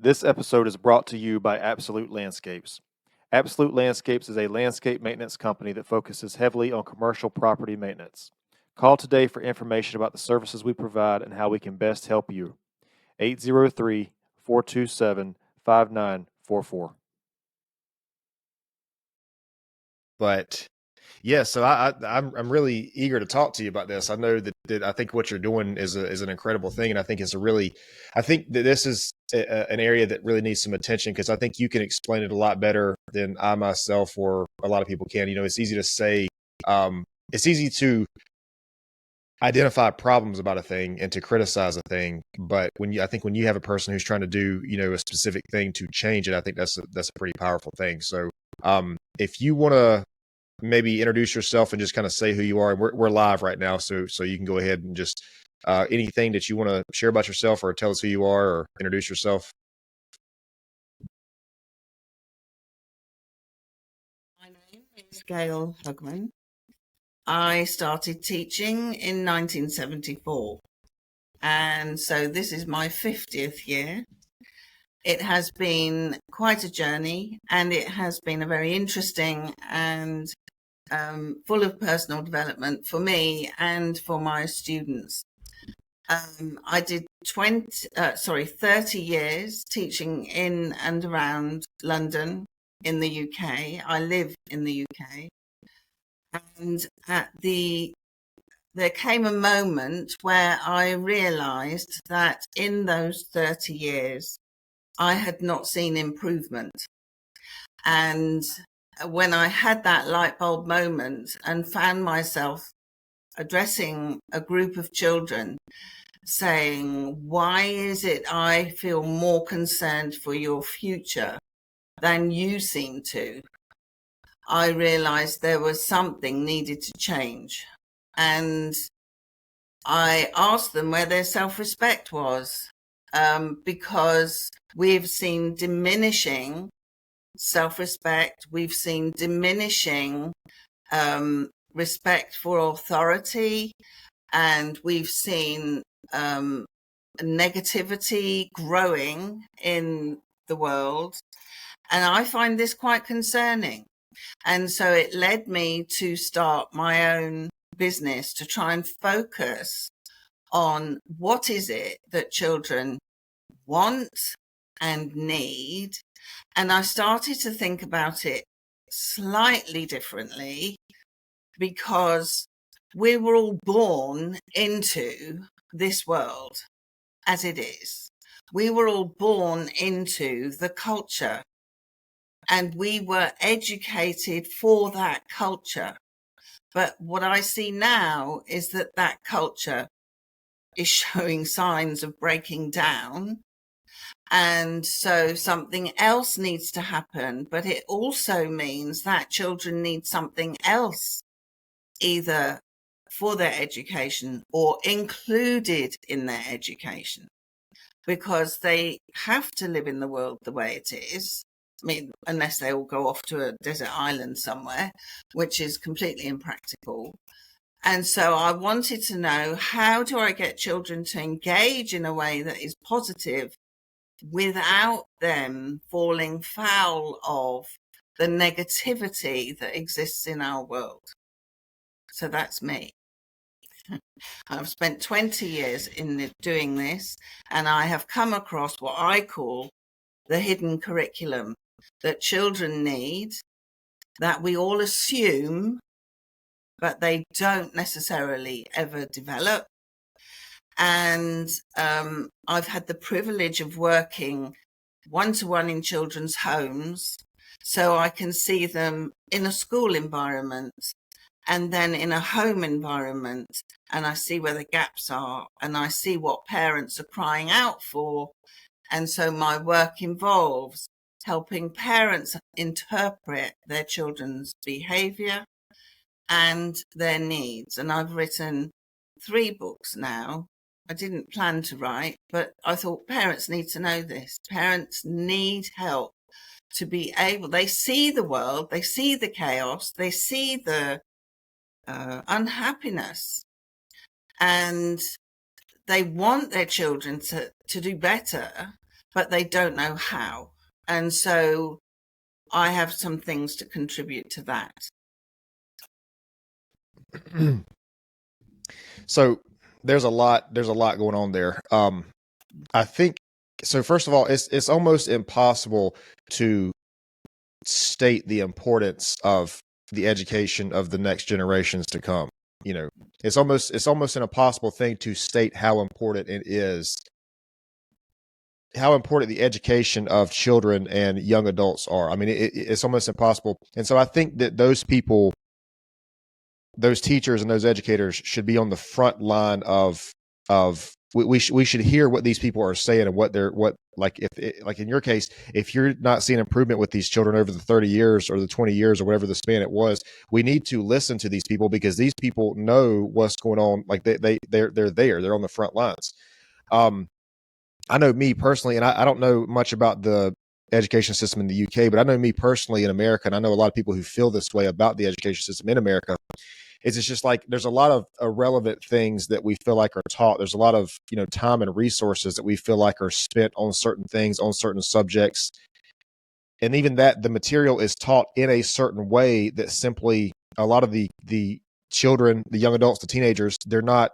This episode is brought to you by Absolute Landscapes. Absolute Landscapes is a landscape maintenance company that focuses heavily on commercial property maintenance. Call today for information about the services we provide and how we can best help you. 803 427 5944. But yeah, so I'm really eager to talk to you about this. I know that I think what you're doing is an incredible thing, and I think I think that this is an area that really needs some attention, because I think you can explain it a lot better than I myself or a lot of people can. You know, it's easy to say, it's easy to identify problems about a thing and to criticize a thing, but I think when you have a person who's trying to do, you know, a specific thing to change it, I think that's a pretty powerful thing. So, if you want to maybe introduce yourself and just kind of say who you are. And we're live right now, so you can go ahead and just anything that you want to share about yourself, or tell us who you are, or introduce yourself. My name is Gail Hugman. I started teaching in 1974, and so this is my 50th year. It has been quite a journey, and it has been a very interesting and full of personal development for me and for my students. I did 30 years teaching in and around London in the UK. I live in the UK. And there came a moment where I realized that in those 30 years, I had not seen improvement. And when I had that light bulb moment and found myself addressing a group of children saying, why is it I feel more concerned for your future than you seem to? I realized there was something needed to change. And I asked them where their self-respect was, because we've seen diminishing self-respect. We've seen diminishing respect for authority, and we've seen negativity growing in the world. And I find this quite concerning. And so it led me to start my own business to try and focus on what is it that children want and need. And I started to think about it slightly differently, because we were all born into this world as it is. We were all born into the culture, and we were educated for that culture. But what I see now is that that culture is showing signs of breaking down. And so something else needs to happen. But it also means that children need something else, either for their education or included in their education, because they have to live in the world the way it is. I mean, unless they all go off to a desert island somewhere, which is completely impractical. And so I wanted to know, how do I get children to engage in a way that is positive without them falling foul of the negativity that exists in our world? So that's me. I've spent 20 years in doing this, and I have come across what I call the hidden curriculum that children need, that we all assume, but they don't necessarily ever develop. And I've had the privilege of working one-to-one in children's homes, so I can see them in a school environment and then in a home environment, and I see where the gaps are, and I see what parents are crying out for. And so my work involves helping parents interpret their children's behavior and their needs. And I've written 3 books now. I didn't plan to write, but I thought parents need to know this. Parents need help to be able, they see the world, they see the chaos, they see the unhappiness, and they want their children to do better, but they don't know how. And so I have some things to contribute to that. So there's a lot going on there. I think so. First of all, it's almost impossible to state the importance of the education of the next generations to come. You know, it's almost an impossible thing to state how important it is, how important the education of children and young adults are. I mean, it's almost impossible. And so I think that those people, those teachers and those educators should be on the front line of we should hear what these people are saying and what like like in your case, if you're not seeing improvement with these children over the 30 years or the 20 years or whatever the span it was, we need to listen to these people because these people know what's going on. Like they're on the front lines. I know me personally, and I don't know much about the education system in the UK, but I know me personally in America, and I know a lot of people who feel this way about the education system in America. It's just like there's a lot of irrelevant things that we feel like are taught. There's a lot of time and resources that we feel like are spent on certain things, on certain subjects, and even that the material is taught in a certain way that simply a lot of the children, the young adults, the teenagers, they're not.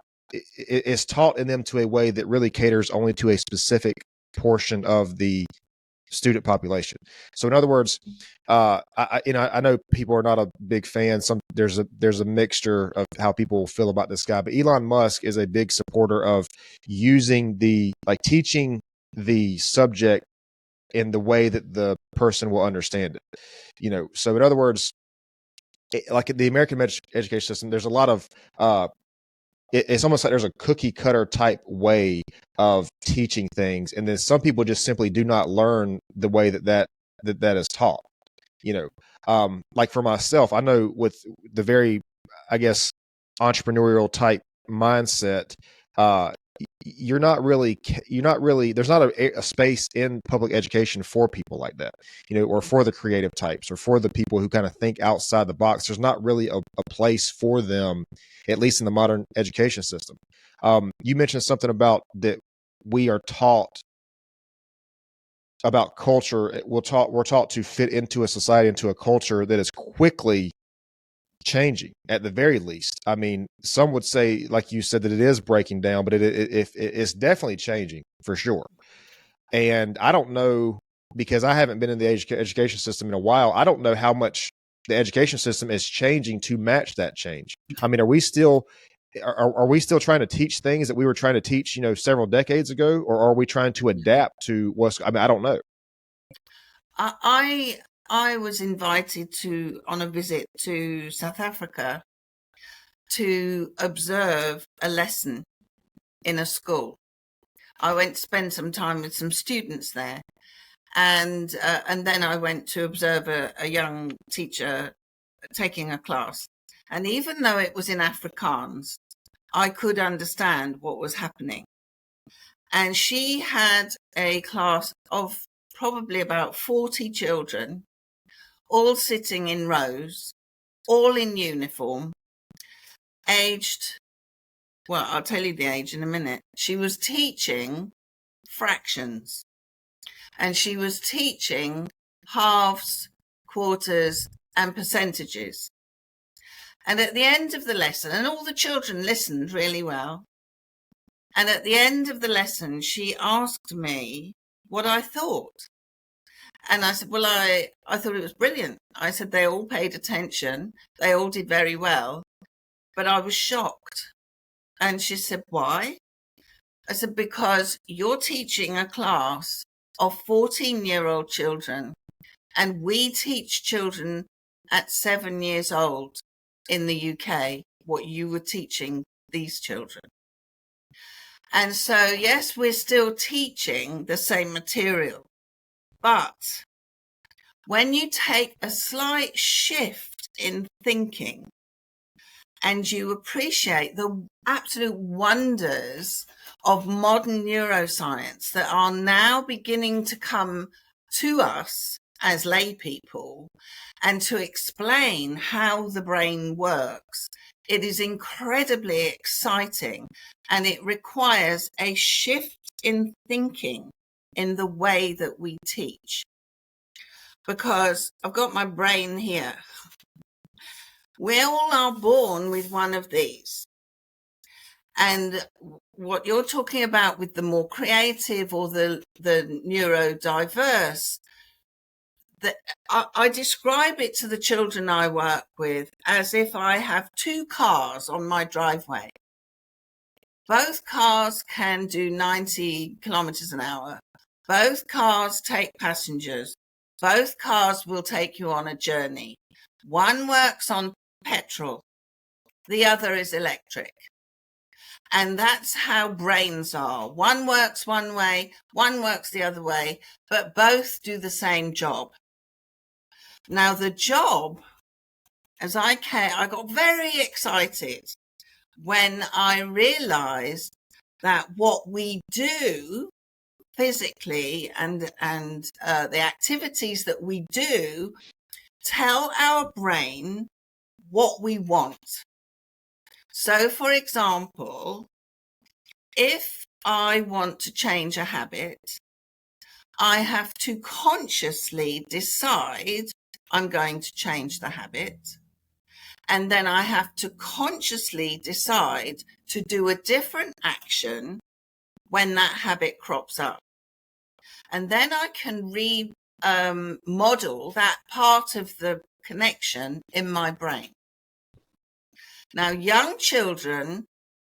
It's taught in them to a way that really caters only to a specific portion of the student population. So in other words, I know people are not a big fan. There's a mixture of how people feel about this guy, but Elon Musk is a big supporter of using teaching the subject in the way that the person will understand it. So in other words, like the American education system, there's a lot of it's almost like there's a cookie cutter type way of teaching things. And then some people just simply do not learn the way that is taught, like for myself, I know with the very, I guess, entrepreneurial type mindset, you're not really, there's not a space in public education for people like that, or for the creative types or for the people who kind of think outside the box. There's not really a place for them, at least in the modern education system. You mentioned something about that we are taught about culture. We're taught to fit into a society, into a culture that is quickly changing at the very least. I mean, some would say, like you said, that it is breaking down, but it's definitely changing for sure. And I don't know, because I haven't been in the education system in a while, I don't know how much the education system is changing to match that change. I mean, are we still trying to teach things that we were trying to teach, several decades ago, or are we trying to adapt to I don't know. I was invited on a visit to South Africa to observe a lesson in a school. I went to spend some time with some students there, and then I went to observe a young teacher taking a class. And even though it was in Afrikaans, I could understand what was happening. And she had a class of probably about 40 children, all sitting in rows, all in uniform, aged, well, I'll tell you the age in a minute. She was teaching fractions, and she was teaching halves, quarters, and percentages. And at the end of the lesson, and all the children listened really well, and at the end of the lesson, she asked me what I thought. And I said, well, I thought it was brilliant. I said, they all paid attention. They all did very well. But I was shocked. And she said, why? I said, because you're teaching a class of 14-year-old children, and we teach children at 7 years old in the UK what you were teaching these children. And so, yes, we're still teaching the same material, but when you take a slight shift in thinking and you appreciate the absolute wonders of modern neuroscience that are now beginning to come to us as lay people and to explain how the brain works, it is incredibly exciting, and it requires a shift in thinking in the way that we teach. Because I've got my brain here. We all are born with one of these. And what you're talking about with the more creative or the neurodiverse, I describe it to the children I work with as if I have two cars on my driveway. Both cars can do 90 kilometers an hour. Both cars take passengers. Both cars will take you on a journey. One works on petrol. The other is electric. And that's how brains are. One works one way, one works the other way, but both do the same job. Now, the job, I got very excited when I realized that what we do physically and the activities that we do tell our brain what we want. So, for example, if I want to change a habit, I have to consciously decide I'm going to change the habit. And then I have to consciously decide to do a different action when that habit crops up. And then I can model that part of the connection in my brain. Now, young children,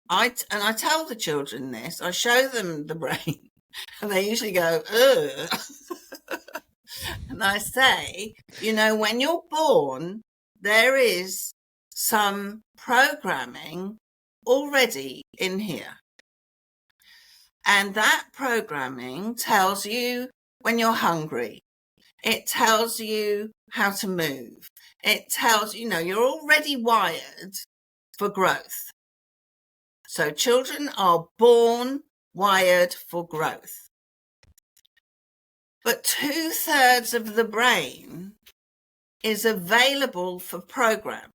I tell the children this, I show them the brain, and they usually go, ugh. And I say, when you're born, there is some programming already in here. And that programming tells you when you're hungry. It tells you how to move. It tells, you're already wired for growth. So children are born wired for growth. But 2/3 of the brain is available for program.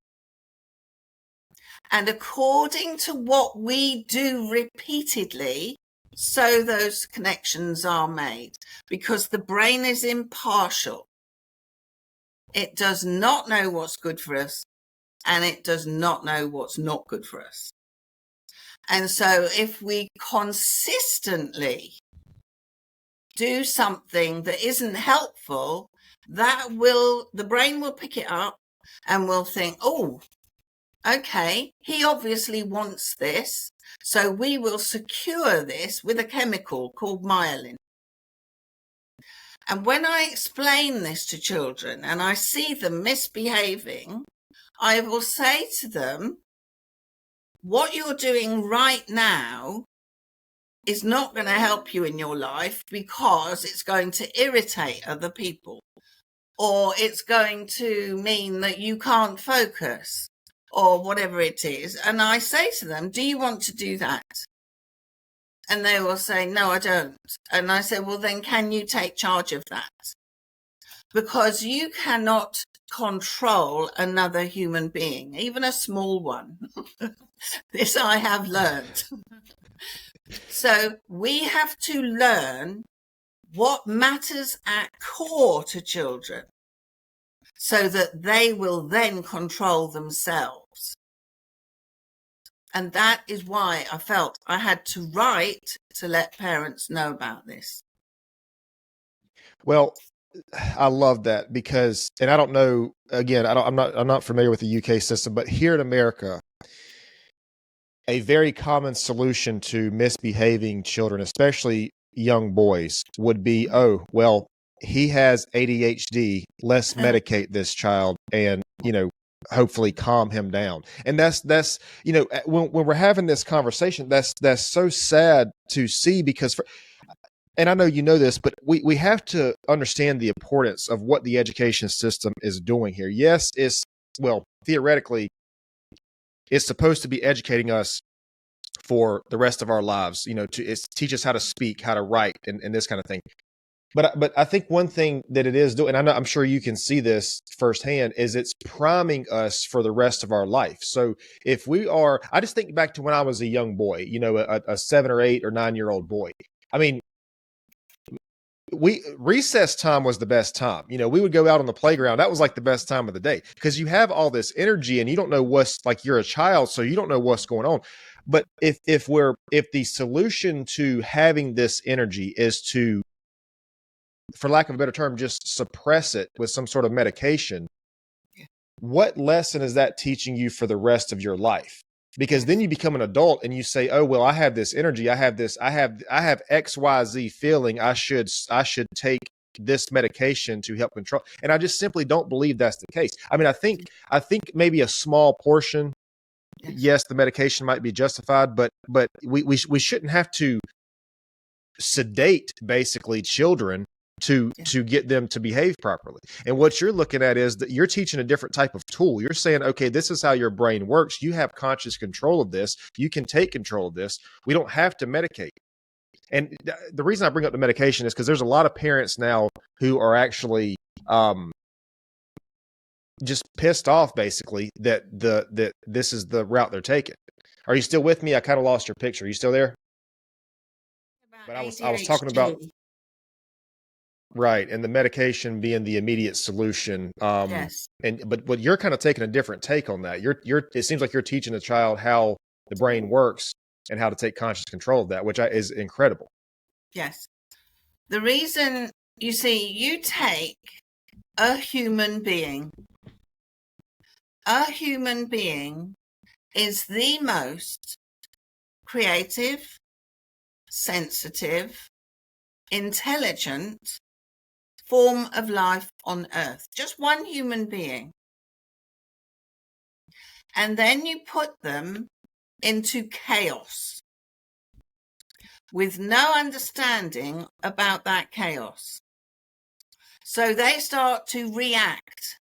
And according to what we do repeatedly, so those connections are made, because the brain is impartial. It does not know what's good for us, and it does not know what's not good for us. And so if we consistently do something that isn't helpful, the brain will pick it up and will think, oh, okay, he obviously wants this. So we will secure this with a chemical called myelin. And when I explain this to children and I see them misbehaving, I will say to them, what you're doing right now is not going to help you in your life because it's going to irritate other people, or it's going to mean that you can't focus, or whatever it is. And I say to them, do you want to do that? And they will say, no, I don't. And I say, well, then can you take charge of that? Because you cannot control another human being, even a small one. This I have learned. So we have to learn what matters at core to children so that they will then control themselves. And that is why I felt I had to write to let parents know about this. Well, I love that because, and I don't know, again, I'm not familiar with the UK system, but here in America, a very common solution to misbehaving children, especially young boys, would be, oh, well, he has ADHD. Let's medicate this child and, hopefully calm him down. And that's when we're having this conversation, that's so sad to see because and I know you know this, but we have to understand the importance of what the education system is doing here. Yes, theoretically, it's supposed to be educating us for the rest of our lives, to teach us how to speak, how to write, and this kind of thing. But I think one thing that it is doing, and I'm sure you can see this firsthand, is it's priming us for the rest of our life. So if I just think back to when I was a young boy, a 7 or 8 or 9 year old boy. I mean, recess time was the best time. We would go out on the playground. That was like the best time of the day because you have all this energy and you don't know what's like, you're a child, so you don't know what's going on. But if the solution to having this energy is to, for lack of a better term, just suppress it with some sort of medication, what lesson is that teaching you for the rest of your life? Because then you become an adult and you say, oh, well, I have this energy. I have XYZ feeling. I should take this medication to help control. And I just simply don't believe that's the case. I mean, I think maybe a small portion, yes, the medication might be justified, but we shouldn't have to sedate basically children to get them to behave properly. And what you're looking at is that you're teaching a different type of tool. You're saying, okay, this is how your brain works. You have conscious control of this. You can take control of this. We don't have to medicate. And the reason I bring up the medication is because there's a lot of parents now who are actually just pissed off basically that this is the route they're taking. Are you still with me? I kind of lost your picture. Are you still there? But I was talking about, right, and the medication being the immediate solution. Yes. But you're kind of taking a different take on that. It seems like you're teaching a child how the brain works and how to take conscious control of that, which is incredible. Yes. The reason, you see, you take a human being. A human being is the most creative, sensitive, intelligent form of life on earth. Just one human being. And then you put them into chaos with no understanding about that chaos. So they start to react.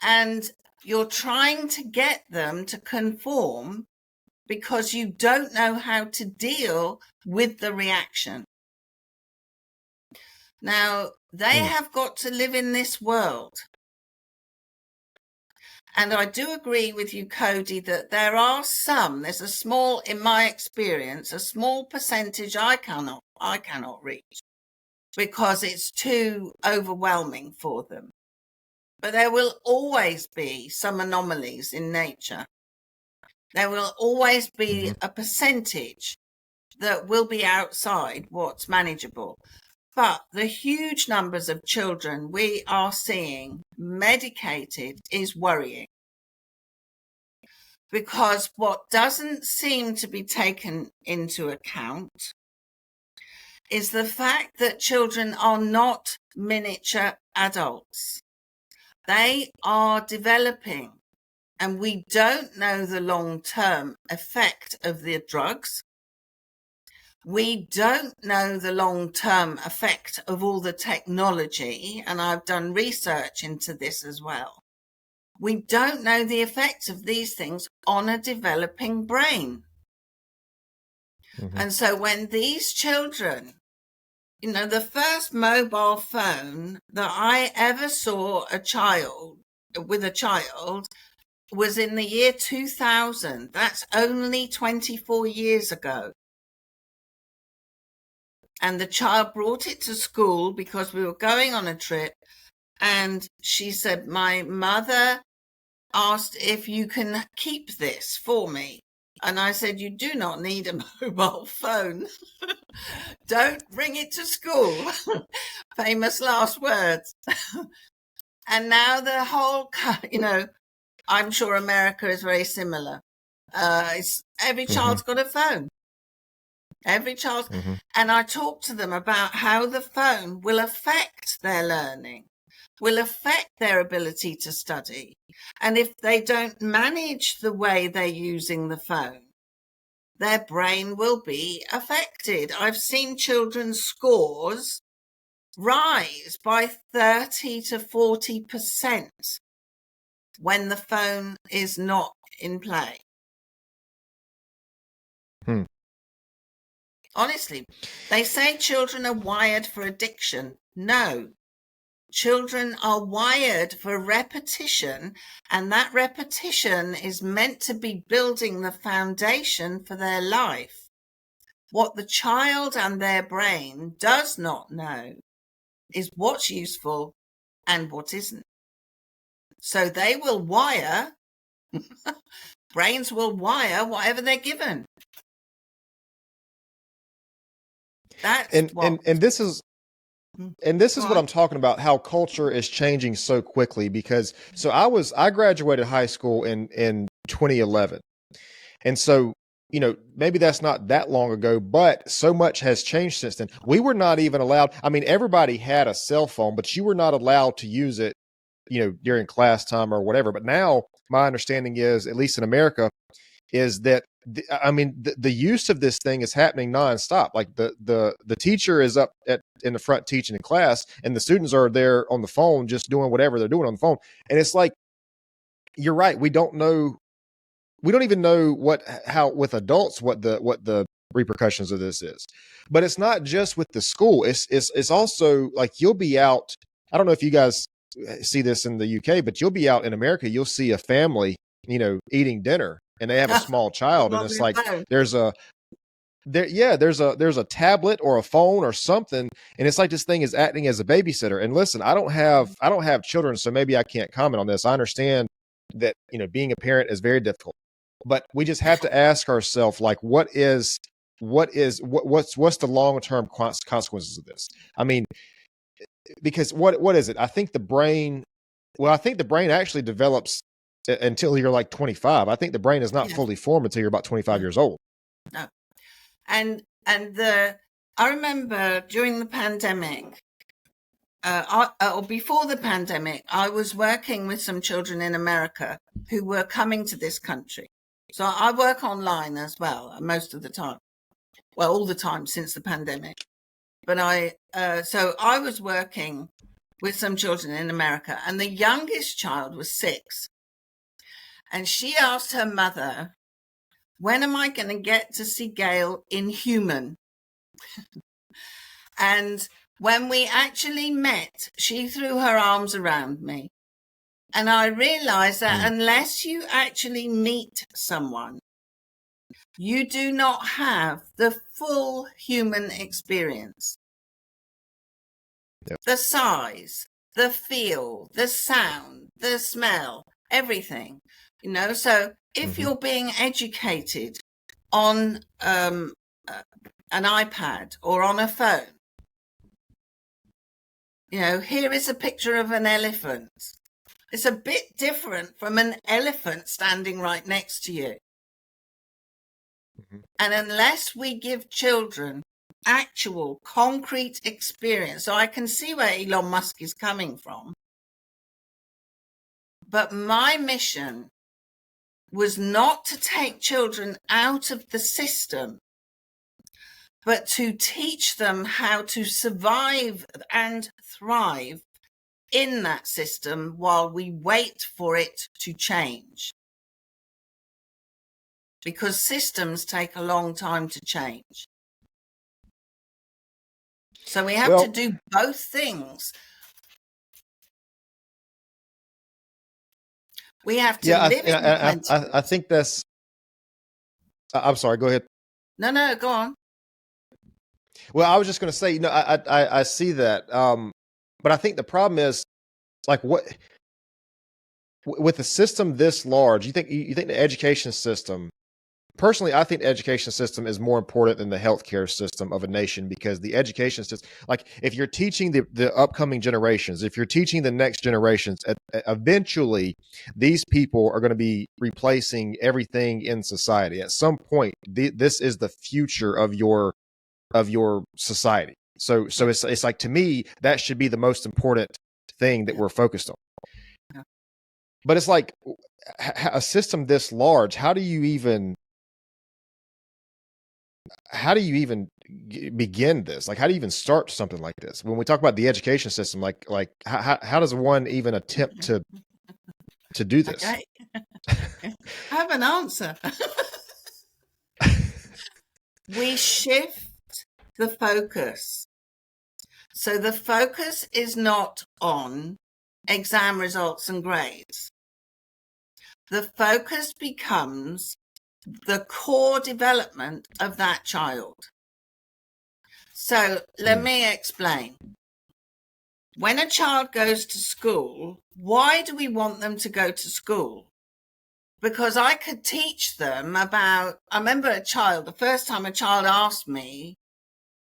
And you're trying to get them to conform because you don't know how to deal with the reaction. Now, they have got to live in this world. And I do agree with you, Cody, that there's a small, in my experience, a small percentage I cannot reach because it's too overwhelming for them. But there will always be some anomalies in nature. There will always be a percentage that will be outside what's manageable. But the huge numbers of children we are seeing medicated is worrying. Because what doesn't seem to be taken into account is the fact that children are not miniature adults. They are developing, and we don't know the long-term effect of the drugs. We don't know the long-term effect of all the technology, and I've done research into this as well. We don't know the effects of these things on a developing brain. And so when these children, the first mobile phone that I ever saw with a child was in the year 2000. That's only 24 years ago. And the child brought it to school because we were going on a trip. And she said, my mother asked if you can keep this for me. And I said, you do not need a mobile phone. Don't bring it to school. Famous last words. And now the whole, I'm sure America is very similar. Every child's got a phone. Every child. And I talk to them about how the phone will affect their learning, will affect their ability to study. And if they don't manage the way they're using the phone, their brain will be affected. I've seen children's scores rise by 30 to 40% when the phone is not in play. Honestly, they say children are wired for addiction. No. Children are wired for repetition, and that repetition is meant to be building the foundation for their life. What the child and their brain does not know is what's useful and what isn't. So they will wire, brains will wire whatever they're given. That's and what. and this is what I'm talking about, how culture is changing so quickly. Because so I graduated high school in 2011, and so maybe that's not that long ago, but so much has changed since then. We were not even allowed. I mean, everybody had a cell phone, but you were not allowed to use it during class time or whatever. But now my understanding is, at least in America, is that the use of this thing is happening nonstop. Like the teacher is up in the front teaching in class, and the students are there on the phone just doing whatever they're doing on the phone. And it's like, you're right, we don't even know how with adults what the repercussions of this is. But it's not just with the school. It's also like, you'll be out. I don't know if you guys see this in the UK, but you'll be out in America. You'll see a family, eating dinner, and they have a small child, and it's like there's a tablet or a phone or something, and it's like this thing is acting as a babysitter. And listen, I don't have children, so maybe I can't comment on this. I understand that being a parent is very difficult, but we just have to ask ourselves, like, what's the long-term consequences of this? I mean, because what is it? I think the brain actually develops until you're like 25. I think the brain is not fully formed until you're about 25 years old. No. And I remember during the pandemic, or before the pandemic, I was working with some children in America who were coming to this country. So I work online as well, most of the time. Well, all the time since the pandemic. But so I was working with some children in America, and the youngest child was 6. And she asked her mother, when am I going to get to see Gail in Hughman? And when we actually met, she threw her arms around me. And I realized that unless you actually meet someone, you do not have the full human experience. Yep. The size, the feel, the sound, the smell, everything. So if you're being educated on an iPad or on a phone, here is a picture of an elephant. It's a bit different from an elephant standing right next to you. And unless we give children actual concrete experience, so I can see where Elon Musk is coming from, but my mission was not to take children out of the system, but to teach them how to survive and thrive in that system while we wait for it to change. Because systems take a long time to change. So we have to do both things. We have to live in I think that's... I'm sorry, go ahead. No, go on. Well, I was just going to say, I see that. But I think the problem is, like, with a system this large, you think the education system... Personally, I think the education system is more important than the healthcare system of a nation, because the education system, like, if you're teaching the upcoming generations, if you're teaching the next generations, eventually these people are going to be replacing everything in society. At some point, this is the future of your society. So it's like, to me, that should be the most important thing that we're focused on. Yeah. But it's like, a system this large, how do you even begin this? Like, how do you even start something like this? When we talk about the education system, like how does one even attempt to do this? Okay. I have an answer. We shift the focus. So the focus is not on exam results and grades. The focus becomes the core development of that child. So let me explain. When a child goes to school, why do we want them to go to school? Because I could teach them about, I remember the first time a child asked me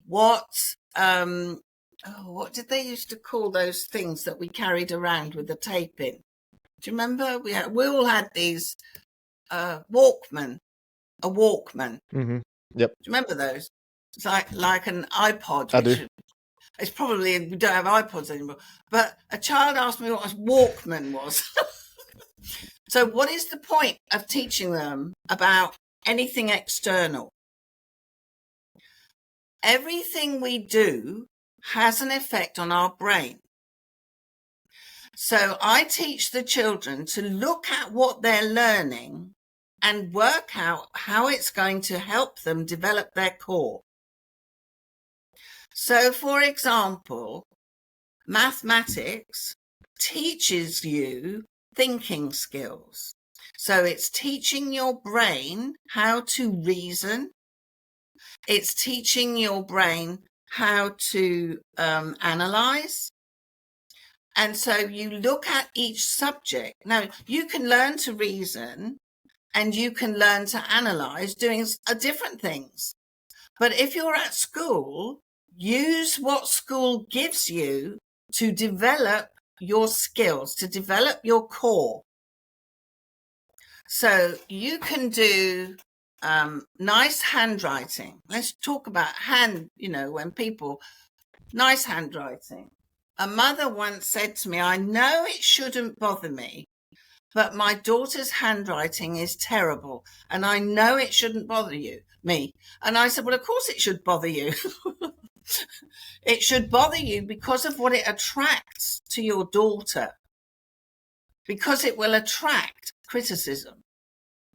what did they used to call those things that we carried around with the tape in? Do you remember? We all had these Walkman, a Walkman. Mm-hmm. Yep. Do you remember those? It's like an iPod. I do. It's probably, we don't have iPods anymore. But a child asked me what a Walkman was. So what is the point of teaching them about anything external? Everything we do has an effect on our brain. So I teach the children to look at what they're learning and work out how it's going to help them develop their core. So, for example, mathematics teaches you thinking skills. So it's teaching your brain how to reason. It's teaching your brain how to analyze. And so you look at each subject. Now, you can learn to reason and you can learn to analyze doing different things. But if you're at school, use what school gives you to develop your skills, to develop your core. So you can do nice handwriting. Let's talk about nice handwriting. A mother once said to me, I know it shouldn't bother me, but my daughter's handwriting is terrible, and I know it shouldn't bother me. And I said, well, of course it should bother you. It should bother you because of what it attracts to your daughter, because it will attract criticism.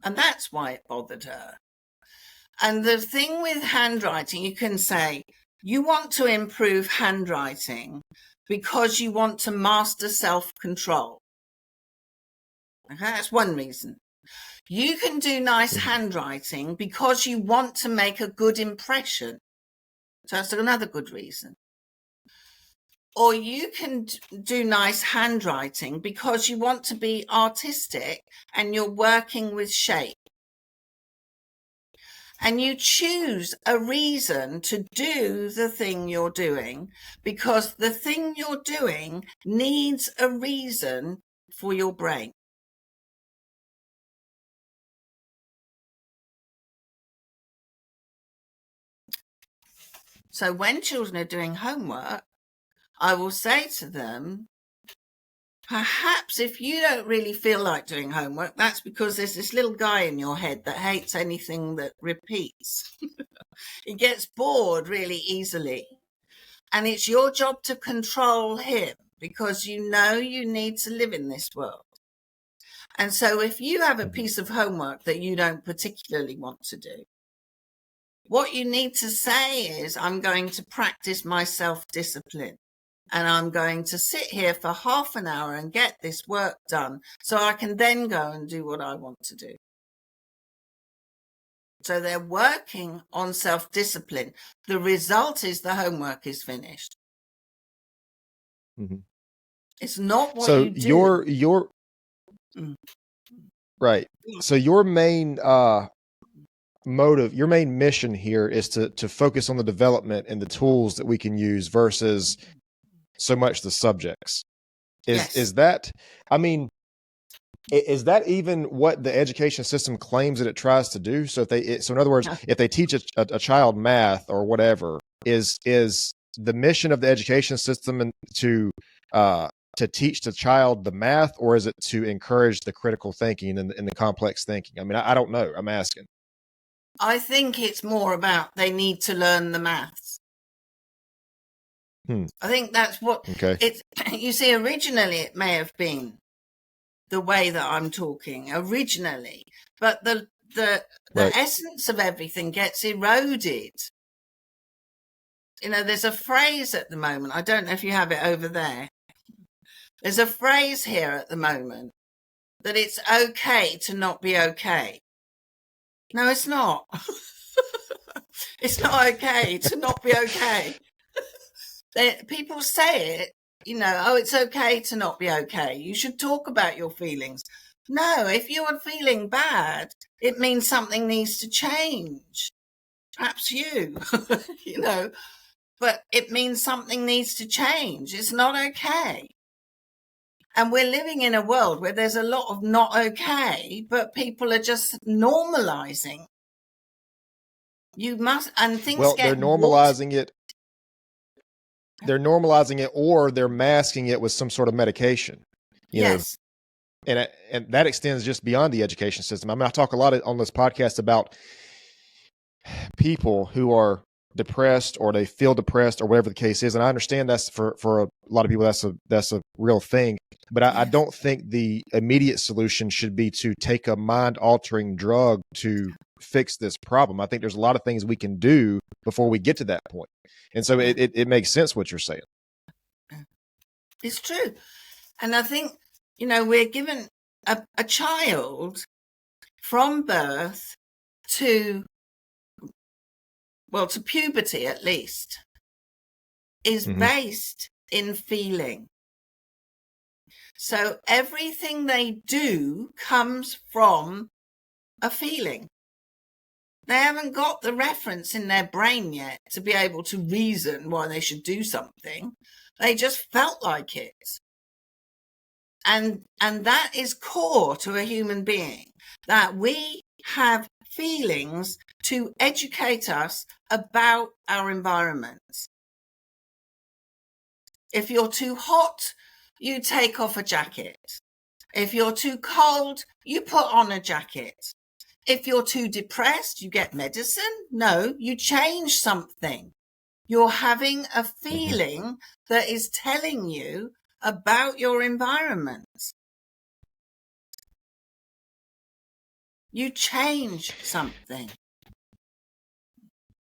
And that's why it bothered her. And the thing with handwriting, you can say, you want to improve handwriting because you want to master self-control. Okay, that's one reason. You can do nice handwriting because you want to make a good impression. So that's another good reason. Or you can do nice handwriting because you want to be artistic and you're working with shape. And you choose a reason to do the thing you're doing because the thing you're doing needs a reason for your brain. So when children are doing homework, I will say to them, perhaps if you don't really feel like doing homework, that's because there's this little guy in your head that hates anything that repeats. He gets bored really easily. And it's your job to control him because you know you need to live in this world. And so if you have a piece of homework that you don't particularly want to do, what you need to say is, I'm going to practice my self-discipline. And I'm going to sit here for half an hour and get this work done so I can then go and do what I want to do. So they're working on self-discipline. The result is the homework is finished. Mm-hmm. It's not what so you do. Right. So your main motive, your main mission here is to focus on the development and the tools that we can use versus so much the subjects. Is that, I mean, is that even what the education system claims that it tries to do? So so in other words, if they teach a child math or whatever, is the mission of the education system to teach the child the math, or is it to encourage the critical thinking and the complex thinking? I mean, I don't know. I'm asking. I think it's more about they need to learn the maths. I think that's what it's. You see, originally it may have been the way that I'm talking originally, but the Right. essence of everything gets eroded. You know, there's a phrase at the moment. I don't know if you have it over there. There's a phrase here at the moment that it's okay to not be okay. No, it's not. It's not okay to not be okay. People say it, oh, it's okay to not be okay. You should talk about your feelings. No, if you are feeling bad, it means something needs to change. Perhaps you, but it means something needs to change. It's not okay. And we're living in a world where there's a lot of not okay, but people are just normalizing. You must, and things Well, get they're normalizing it. They're normalizing it, or they're masking it with some sort of medication. Yes. And that extends just beyond the education system. I mean, I talk a lot on this podcast about people who are depressed or they feel depressed or whatever the case is. And I understand that's for a lot of people, that's a real thing. But I don't think the immediate solution should be to take a mind altering drug to fix this problem. I think there's a lot of things we can do before we get to that point. And so it makes sense what you're saying. It's true. And I think, we're given a child from birth to puberty at least, is based in feeling. So everything they do comes from a feeling. They haven't got the reference in their brain yet to be able to reason why they should do something. They just felt like it. And that is core to a human being, that we have feelings to educate us about our environment. If you're too hot, you take off a jacket. If you're too cold, you put on a jacket. If you're too depressed, you get medicine. No, you change something. You're having a feeling that is telling you about your environment. You change something.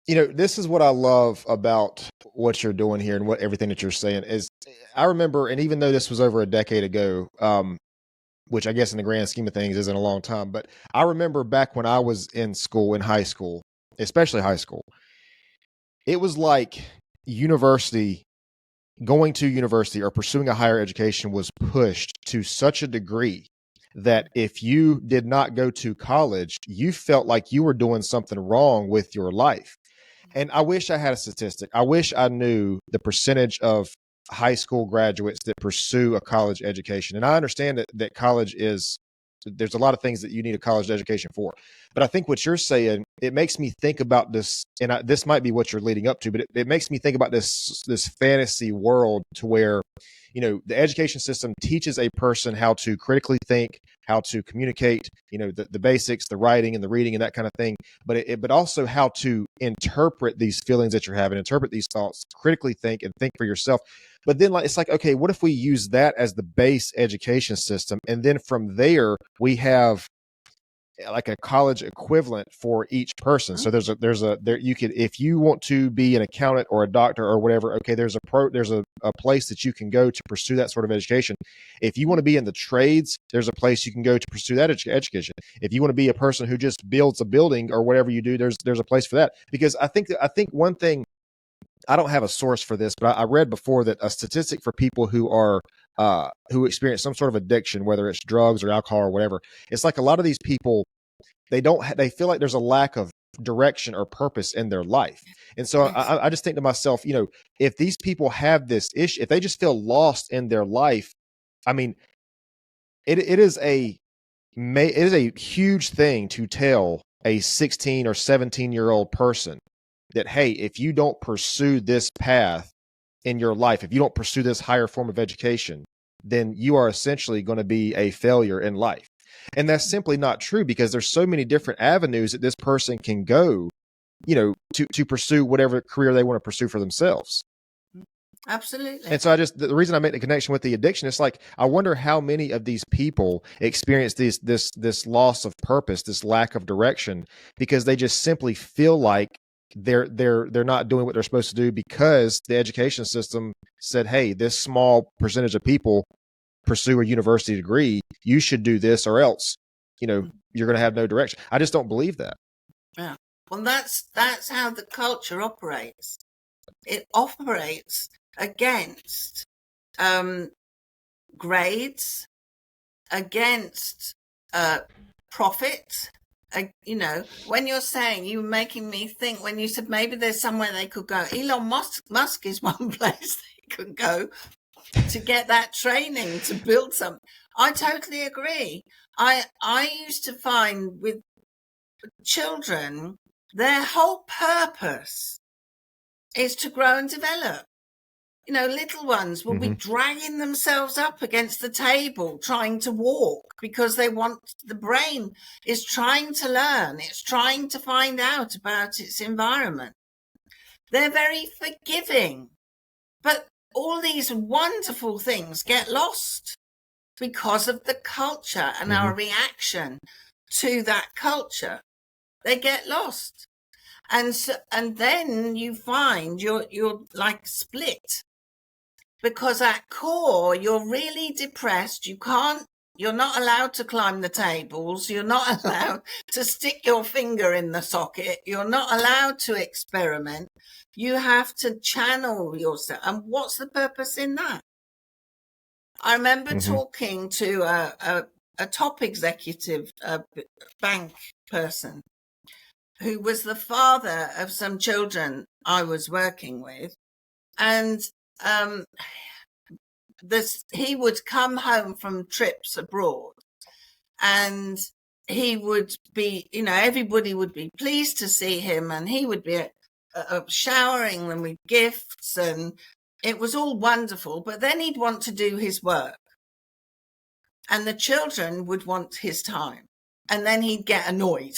This is what I love about what you're doing here and what everything that you're saying is, I remember, and even though this was over a decade ago, which I guess in the grand scheme of things isn't a long time, but I remember back when I was in high school, especially high school, it was like going to university or pursuing a higher education was pushed to such a degree that if you did not go to college, you felt like you were doing something wrong with your life. And I wish I had a statistic. I wish I knew the percentage of high school graduates that pursue a college education. And I understand that college there's a lot of things that you need a college education for. But I think what you're saying, it makes me think about this, and this might be what you're leading up to, but it makes me think about this fantasy world to where, the education system teaches a person how to critically think, how to communicate, the basics, the writing and the reading and that kind of thing, but also how to interpret these feelings that you're having, interpret these thoughts, critically think and think for yourself. But then it's like, okay, what if we use that as the base education system? And then from there, we have like a college equivalent for each person. So you could, if you want to be an accountant or a doctor or whatever, okay, there's a place that you can go to pursue that sort of education. If you want to be in the trades, there's a place you can go to pursue that education. If you want to be a person who just builds a building or whatever you do, there's a place for that. Because I think one thing, I don't have a source for this, but I read before that a statistic for people who experience some sort of addiction, whether it's drugs or alcohol or whatever, it's like a lot of these people, they feel like there's a lack of direction or purpose in their life. And so I just think to myself, if these people have this issue, if they just feel lost in their life, I mean, it is a huge thing to tell a 16 or 17-year-old person that, hey, if you don't pursue this path in your life, if you don't pursue this higher form of education, then you are essentially going to be a failure in life. And that's simply not true, because there's so many different avenues that this person can go, to pursue whatever career they want to pursue for themselves. Absolutely. And so the reason I make the connection with the addiction, it's like, I wonder how many of these people experience this loss of purpose, this lack of direction, because they just simply feel like they're not doing what they're supposed to do, because the education system said, hey, this small percentage of people pursue a university degree, you should do this or else, you're going to have no direction. I just don't believe that. Yeah. Well, that's how the culture operates. It operates against grades, against profit. When you're saying, you were making me think when you said maybe there's somewhere they could go. Elon Musk is one place they could go to get that training to build something. I totally agree. I used to find with children, their whole purpose is to grow and develop. Little ones will be dragging themselves up against the table trying to walk because the brain is trying to learn. It's trying to find out about its environment. They're very forgiving, but all these wonderful things get lost because of the culture and our reaction to that culture. They get lost. And then you find you're like split. Because at core, you're really depressed. You're not allowed to climb the tables. You're not allowed to stick your finger in the socket. You're not allowed to experiment. You have to channel yourself. And what's the purpose in that? I remember talking to a top executive, bank person who was the father of some children I was working with. And he would come home from trips abroad and he would be, everybody would be pleased to see him and he would be showering them with gifts and it was all wonderful. But then he'd want to do his work and the children would want his time and then he'd get annoyed.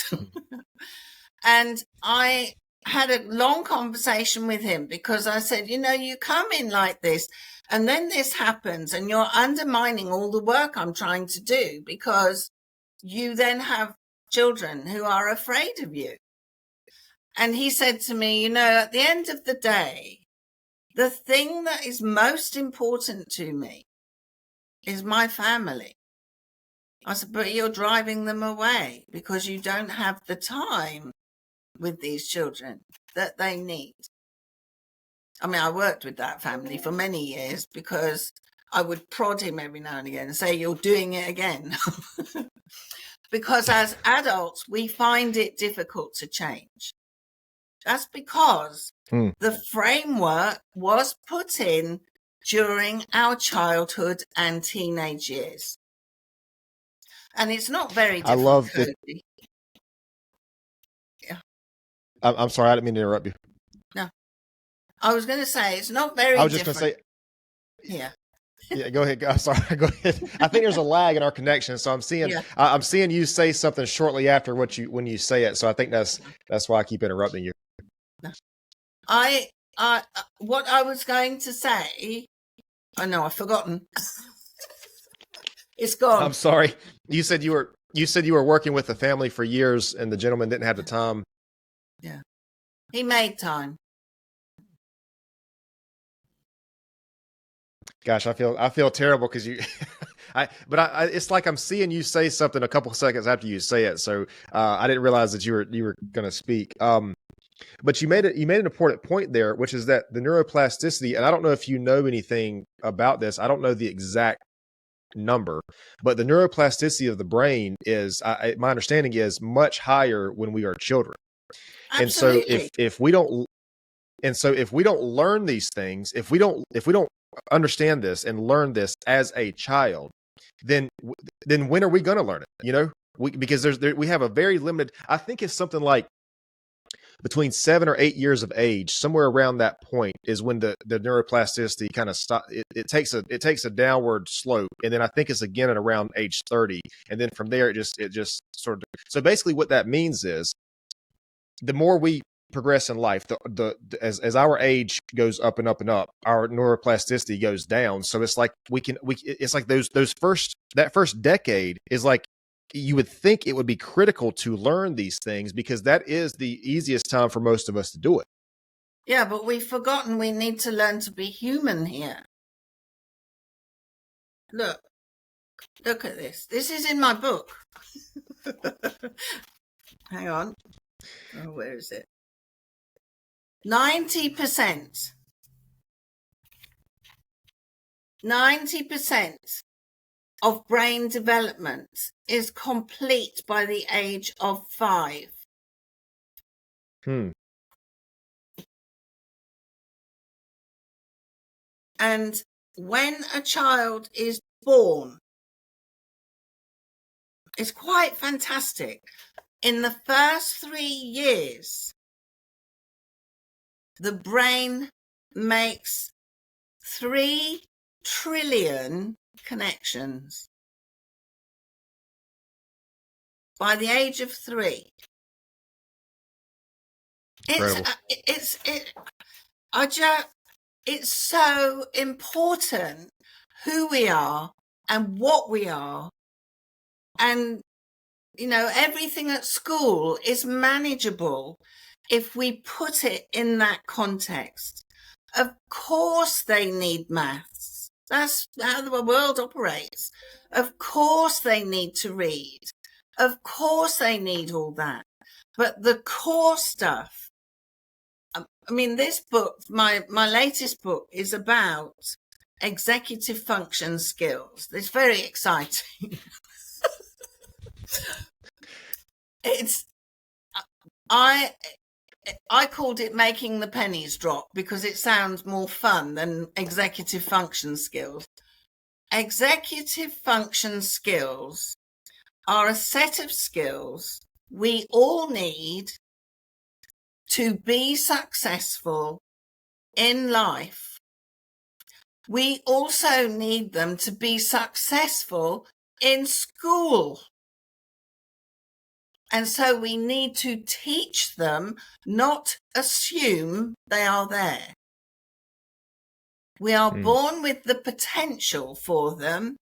And I had a long conversation with him because I said, you come in like this and then this happens and you're undermining all the work I'm trying to do because you then have children who are afraid of you. And he said to me, at the end of the day, the thing that is most important to me is my family. I said, but you're driving them away because you don't have the time with these children that they need. I mean, I worked with that family for many years because I would prod him every now and again and say, you're doing it again. Because as adults, we find it difficult to change. That's because the framework was put in during our childhood and teenage years. And it's not very different. I love it. Yeah. I'm sorry, I didn't mean to interrupt you. No. I was going to say, it's not very different. I was just going to say. Yeah. Yeah, go ahead. I'm sorry. Go ahead. I think there's a lag in our connection, so I'm seeing you say something shortly after when you say it. So I think that's why I keep interrupting you. What I was going to say, I know I've forgotten. It's gone. I'm sorry. You said you were working with the family for years, and the gentleman didn't have the time. Yeah, he made time. Gosh, I feel terrible because you, it's like I'm seeing you say something a couple of seconds after you say it. So I didn't realize that you were going to speak. But you made an important point there, which is that the neuroplasticity, and I don't know if you know anything about this. I don't know the exact number, but the neuroplasticity of the brain is, my understanding is, much higher when we are children. Absolutely. And so if we don't learn these things, if we don't understand this and learn this as a child, then when are we going to learn it? Because we have a very limited. I think it's something like between 7 or 8 years of age, somewhere around that point is when the neuroplasticity kind of stop. It takes a downward slope, and then I think it's again at around age 30, and then from there it just sort of. So basically, what that means is, the more we progress in life, as our age goes up and up and up, our neuroplasticity goes down. So it's like it's like that first decade is like, you would think it would be critical to learn these things because that is the easiest time for most of us to do it. Yeah, but we've forgotten we need to learn to be human here. Look at this. This is in my book. Hang on. Oh, where is it? 90%. 90% of brain development is complete by the age of 5. And when a child is born, it's quite fantastic. In the first 3 years, the brain makes 3 trillion connections. By the age of 3. It's so important who we are and what we are. And, everything at school is manageable if we put it in that context. Of course they need maths. That's how the world operates. Of course they need to read. Of course they need all that. But the core stuff, this book, my latest book, is about executive function skills. It's very exciting. I called it Making the Pennies Drop because it sounds more fun than executive function skills. Executive function skills are a set of skills we all need to be successful in life. We also need them to be successful in school. And so we need to teach them, not assume they are there. We are born with the potential for them,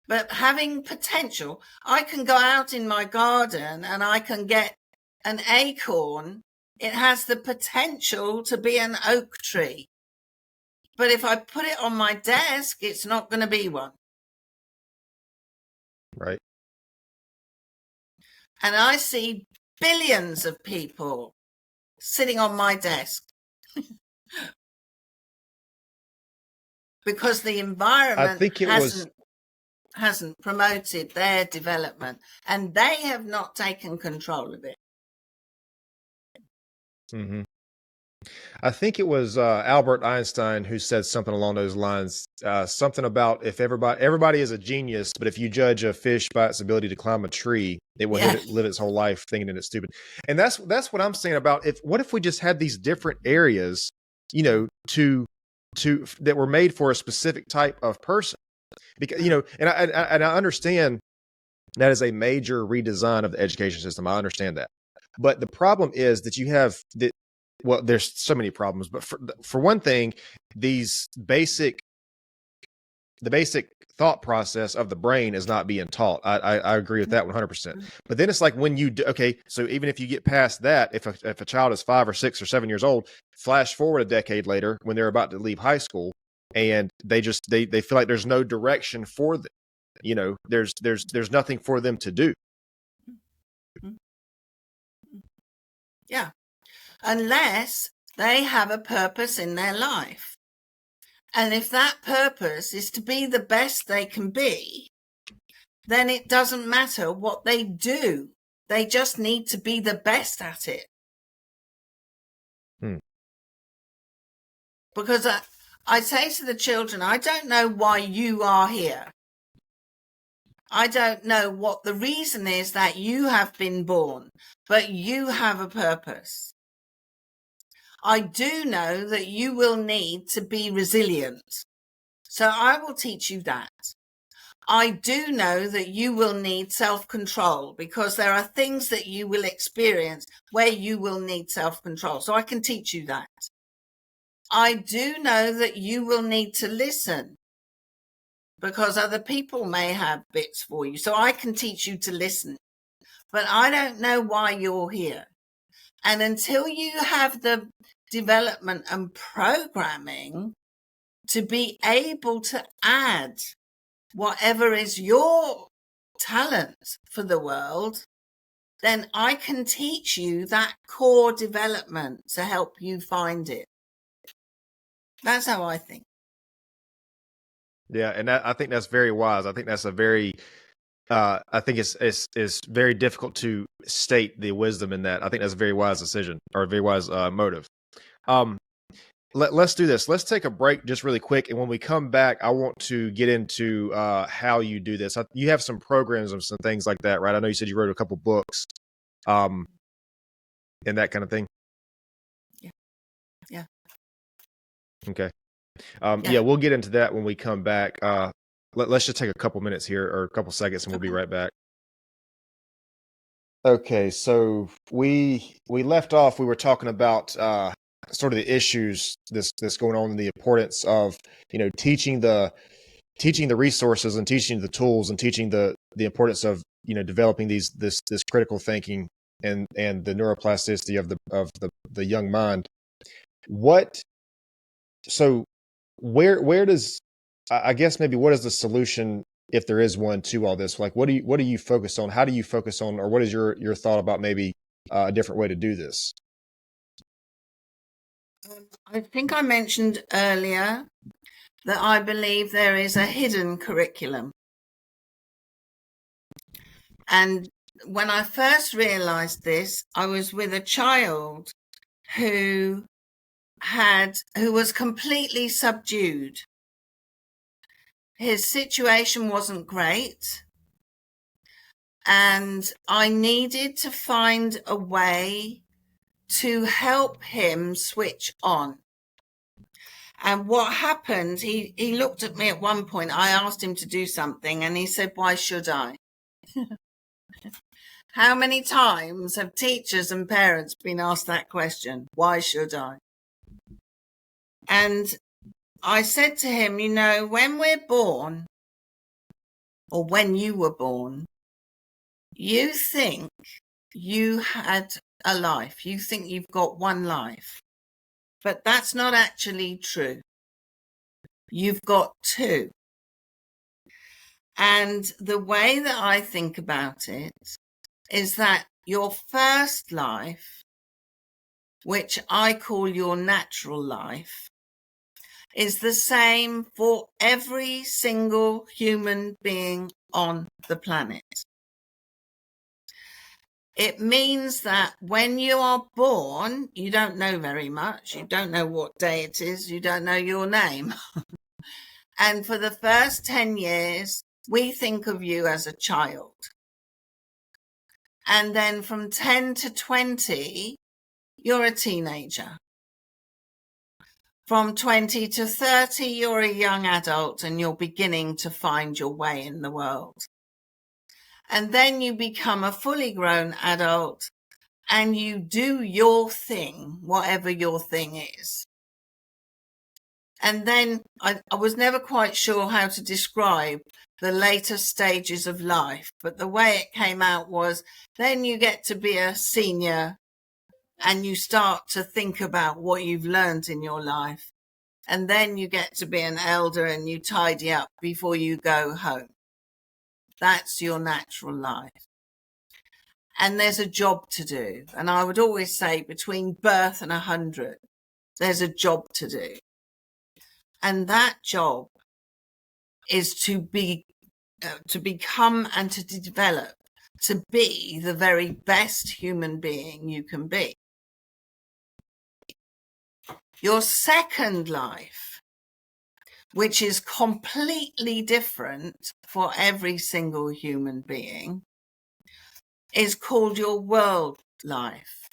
but having potential, I can go out in my garden and I can get an acorn. It has the potential to be an oak tree. But if I put it on my desk, it's not going to be one. Right. And I see billions of people sitting on my desk because the environment hasn't promoted their development, and they have not taken control of it. Mm-hmm. I think it was Albert Einstein who said something along those lines. Something about if everybody is a genius, but if you judge a fish by its ability to climb a tree, it will live its whole life thinking that it's stupid. And that's what I'm saying about what if we just had these different areas, to that were made for a specific type of person, because and I understand that is a major redesign of the education system. I understand that, but the problem is that you have that. Well, there's so many problems, but for one thing, the basic thought process of the brain is not being taught. I agree with that 100%. But then it's like when you so even if you get past that, if a child is 5 or 6 or 7 years old, flash forward a decade later when they're about to leave high school, and they feel like there's no direction for them. There's nothing for them to do. Yeah. Unless they have a purpose in their life. And if that purpose is to be the best they can be, then it doesn't matter what they do. They just need to be the best at it. Because I say to the children, I don't know why you are here. I don't know what the reason is that you have been born, but you have a purpose. I do know that you will need to be resilient. So I will teach you that. I do know that you will need self-control because there are things that you will experience where you will need self-control. So I can teach you that. I do know that you will need to listen because other people may have bits for you. So I can teach you to listen. But I don't know why you're here. And until you have the development and programming to be able to add whatever is your talent for the world, then I can teach you that core development to help you find it. That's how I think. Yeah, and I think that's very wise. I think that's a very I think it's very difficult to state the wisdom in that. I think that's a very wise decision or a very wise motive. Let's do this. Let's take a break just really quick, and when we come back, I want to get into how you do this. You have some programs and some things like that, right? I know you said you wrote a couple books, and that kind of thing. Yeah. Okay. Yeah, we'll get into that when we come back. Let's just take a couple minutes here or a couple seconds, and we'll be right back. Okay, so we left off. We were talking about sort of the issues that's going on, and the importance of teaching the resources and teaching the tools and teaching the importance of developing this critical thinking and the neuroplasticity of the young mind. Where does I guess maybe what is the solution, if there is one, to all this? Like, what do you focus on? How do you focus on, or what is your thought about maybe a different way to do this? I think I mentioned earlier that I believe there is a hidden curriculum. And when I first realized this, I was with a child who was completely subdued. His situation wasn't great, and I needed to find a way to help him switch on. And what happened, he looked at me at one point. I asked him to do something and he said, "Why should I?" How many times have teachers and parents been asked that question? Why should I? And I said to him, when we're born, or when you were born, you think you had a life. You think you've got one life. But that's not actually true. You've got two. And the way that I think about it is that your first life, which I call your natural life, is the same for every single human being on the planet. It means that when you are born, you don't know very much. You don't know what day it is. You don't know your name. And for the first 10 years, we think of you as a child. And then from 10 to 20, you're a teenager. From 20 to 30, you're a young adult and you're beginning to find your way in the world. And then you become a fully grown adult and you do your thing, whatever your thing is. And then I was never quite sure how to describe the later stages of life, but the way it came out was then you get to be a senior and you start to think about what you've learned in your life. And then you get to be an elder and you tidy up before you go home. That's your natural life. And there's a job to do. And I would always say between birth and 100, there's a job to do. And that job is to become and to develop, to be the very best human being you can be. Your second life, which is completely different for every single human being, is called your world life.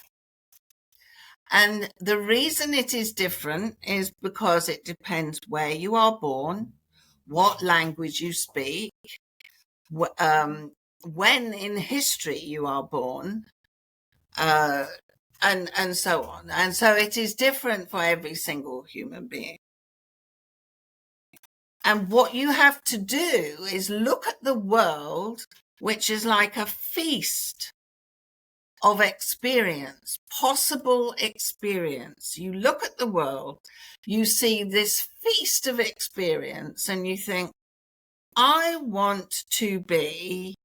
And the reason it is different is because it depends where you are born, what language you speak, when in history you are born, and so on. And so it is different for every single human being. And what you have to do is look at the world, which is like a feast of experience, possible experience. You look at the world, you see this feast of experience, and you think, I want to be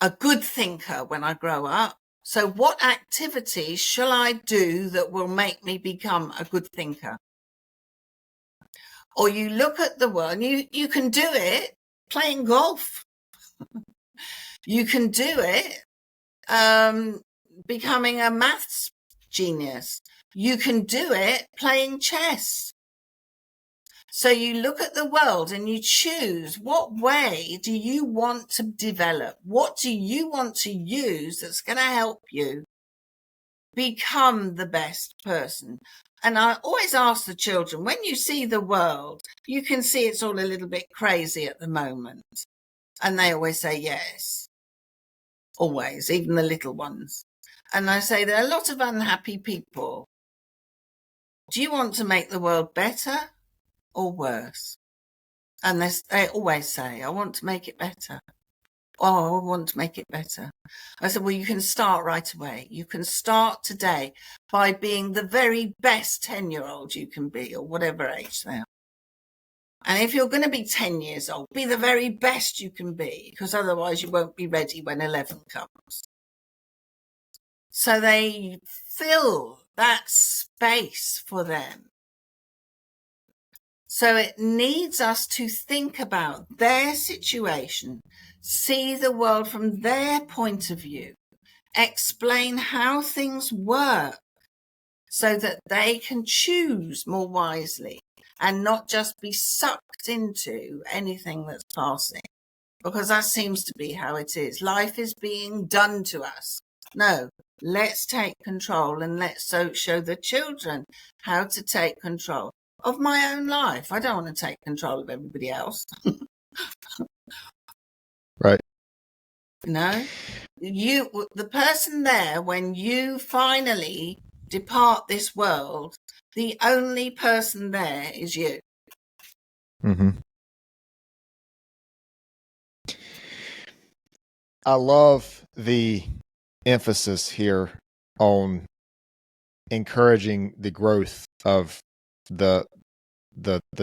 a good thinker when I grow up. So what activities shall I do that will make me become a good thinker? Or you look at the world, you can do it playing golf. You can do it becoming a maths genius. You can do it playing chess. So you look at the world and you choose, what way do you want to develop? What do you want to use that's going to help you become the best person? And I always ask the children, when you see the world, you can see it's all a little bit crazy at the moment. And they always say yes. Always, even the little ones. And I say, there are a lot of unhappy people. Do you want to make the world better or worse? And they always say, I want to make it better. Oh, I want to make it better. I said, well, you can start right away. You can start today by being the very best 10-year-old you can be, or whatever age they are. And if you're going to be 10 years old, be the very best you can be, because otherwise you won't be ready when 11 comes. So they fill that space for them. So it needs us to think about their situation, see the world from their point of view, explain how things work so that they can choose more wisely and not just be sucked into anything that's passing. Because that seems to be how it is. Life is being done to us. No, let's take control and let's show the children how to take control of my own life. I don't want to take control of everybody else. Right. No, the person there, when you finally depart this world, the only person there is you. Mm-hmm. I love the emphasis here on encouraging the growth of the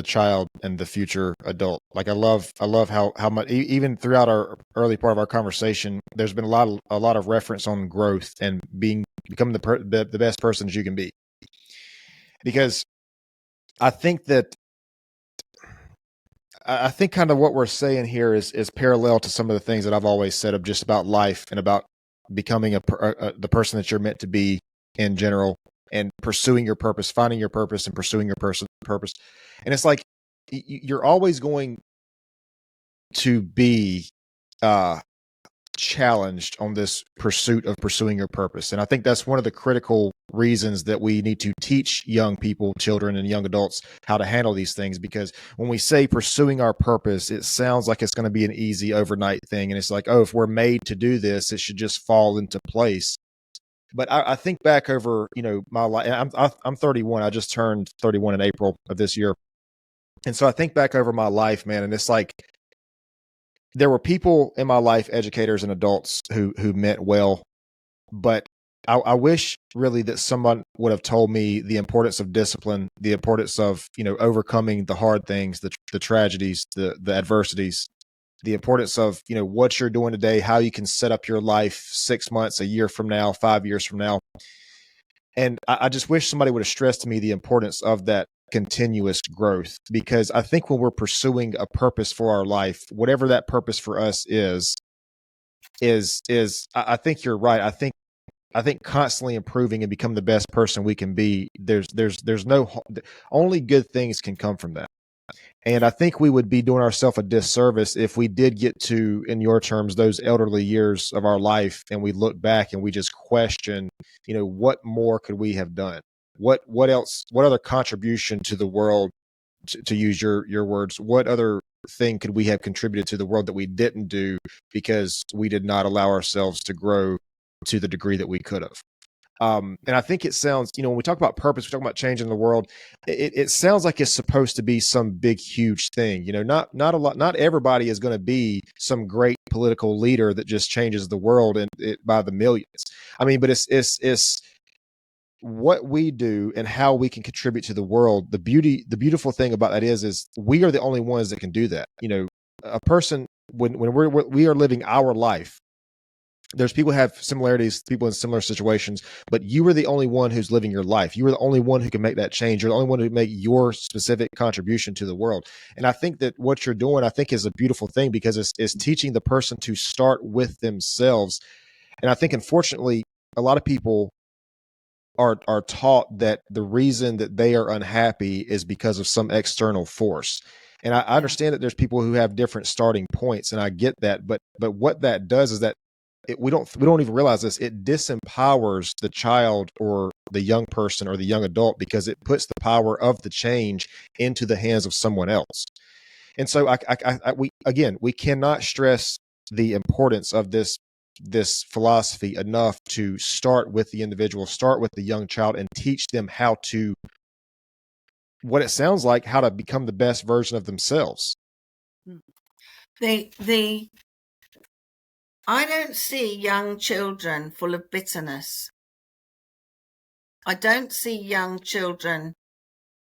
child and the future adult. Like I love how much, even throughout our early part of our conversation, there's been a lot of reference on growth and becoming the best person that you can be. Because I think kind of what we're saying here is parallel to some of the things that I've always said of just about life and about becoming the person that you're meant to be in general, and pursuing your purpose, finding your purpose, and pursuing your purpose. And it's like you're always going to be challenged on this pursuit of pursuing your purpose. And I think that's one of the critical reasons that we need to teach young people, children and young adults, how to handle these things. Because when we say pursuing our purpose, it sounds like it's going to be an easy overnight thing. And it's like, oh, if we're made to do this, it should just fall into place. But I think back over, my life. I'm 31. I just turned 31 in April of this year. And so I think back over my life, man, and it's like, there were people in my life, educators and adults who meant well, but I wish really that someone would have told me the importance of discipline, the importance of, overcoming the hard things, the tragedies, the adversities, the importance of, what you're doing today, how you can set up your life 6 months, a year from now, 5 years from now. And I just wish somebody would have stressed to me the importance of that continuous growth, because I think when we're pursuing a purpose for our life, whatever that purpose for us is I think you're right. I think constantly improving and become the best person we can be. There's no, only good things can come from that. And I think we would be doing ourselves a disservice if we did get to, in your terms, those elderly years of our life, and we look back and we just question, what more could we have done? What else? What other contribution to the world, to use your words? What other thing could we have contributed to the world that we didn't do because we did not allow ourselves to grow to the degree that we could have? And I think it sounds, when we talk about purpose, we talk about changing the world. It sounds like it's supposed to be some big, huge thing. Not a lot. Not everybody is going to be some great political leader that just changes the world by the millions. I mean, but it's what we do and how we can contribute to the world. The beautiful thing about that is we are the only ones that can do that. A person, when we are living our life, there's people who have similarities, people in similar situations, but you are the only one who's living your life. You are the only one who can make that change. You're the only one who can make your specific contribution to the world. And I think that what you're doing, I think, is a beautiful thing, because it's teaching the person to start with themselves. And I think, unfortunately, a lot of people are taught that the reason that they are unhappy is because of some external force. And I understand that there's people who have different starting points, and I get that. But what that does is that we don't even realize this. It disempowers the child or the young person or the young adult, because it puts the power of the change into the hands of someone else. And so we cannot stress the importance of this philosophy enough to start with the individual, start with the young child, and teach them how to, what it sounds like, how to become the best version of themselves. I don't see young children full of bitterness. I don't see young children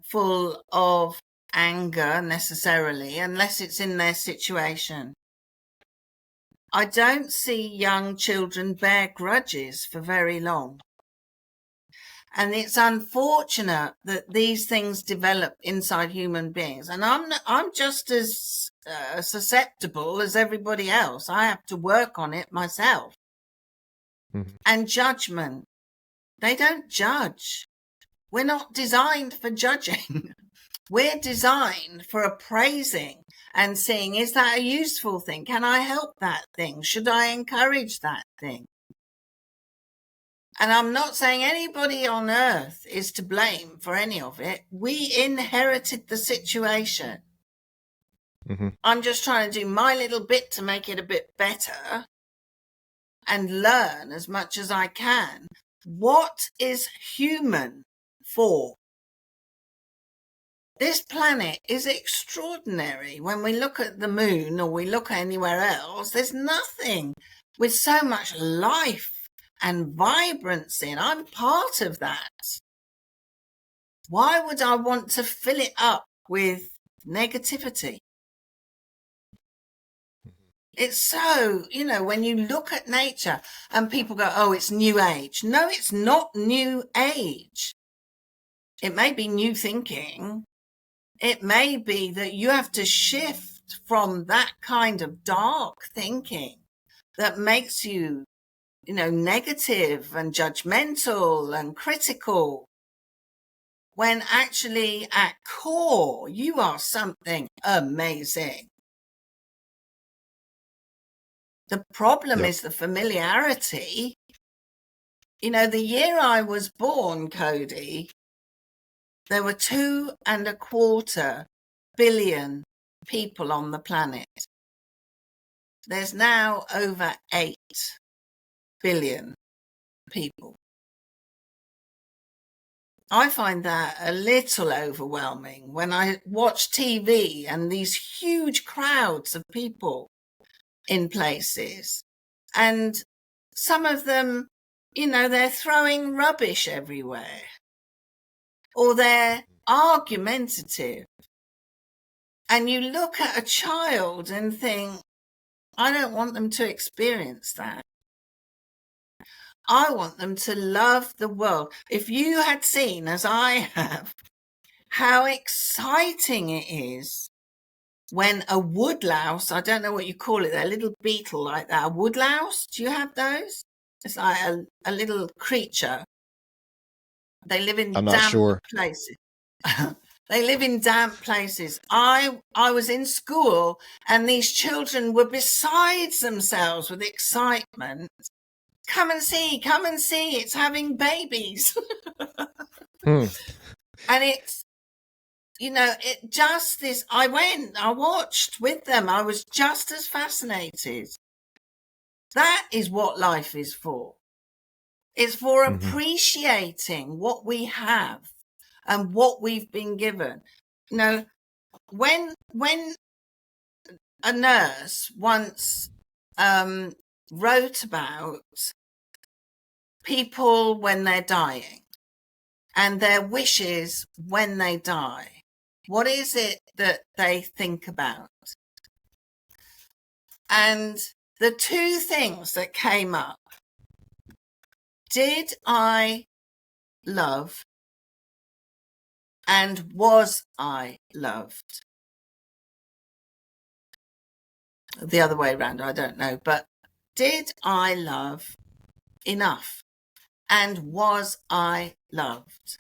full of anger necessarily, unless it's in their situation. I don't see young children bear grudges for very long. And it's unfortunate that these things develop inside human beings. And I'm just as susceptible as everybody else. I have to work on it myself. Mm-hmm. And judgment. They don't judge. We're not designed for judging. We're designed for appraising and seeing, is that a useful thing? Can I help that thing? Should I encourage that thing? And I'm not saying anybody on earth is to blame for any of it. We inherited the situation. Mm-hmm. I'm just trying to do my little bit to make it a bit better and learn as much as I can. What is human for? This planet is extraordinary. When we look at the moon or we look anywhere else, there's nothing with so much life and vibrancy, and I'm part of that. Why would I want to fill it up with negativity? It's so, when you look at nature and people go, oh, it's new age. No, it's not new age. It may be new thinking. It may be that you have to shift from that kind of dark thinking that makes you, negative and judgmental and critical, when actually at core, you are something amazing. The problem is the familiarity. The year I was born, Cody, there were 2.25 billion people on the planet. There's now over 8 billion people. I find that a little overwhelming when I watch TV and these huge crowds of people in places. And some of them, they're throwing rubbish everywhere. Or they're argumentative. And you look at a child and think, I don't want them to experience that. I want them to love the world. If you had seen, as I have, how exciting it is when a woodlouse, I don't know what you call it, a little beetle like that, a woodlouse, do you have those? It's like a little creature. They live in damp places. They live in damp places. I was in school and these children were beside themselves with excitement. Come and see, it's having babies. And it's, it just this, I watched with them. I was just as fascinated. That is what life is for. It's for appreciating what we have and what we've been given. When a nurse once wrote about people when they're dying and their wishes when they die, what is it that they think about? And the two things that came up, did I love and was I loved? The other way around, I don't know. But did I love enough? And was I loved?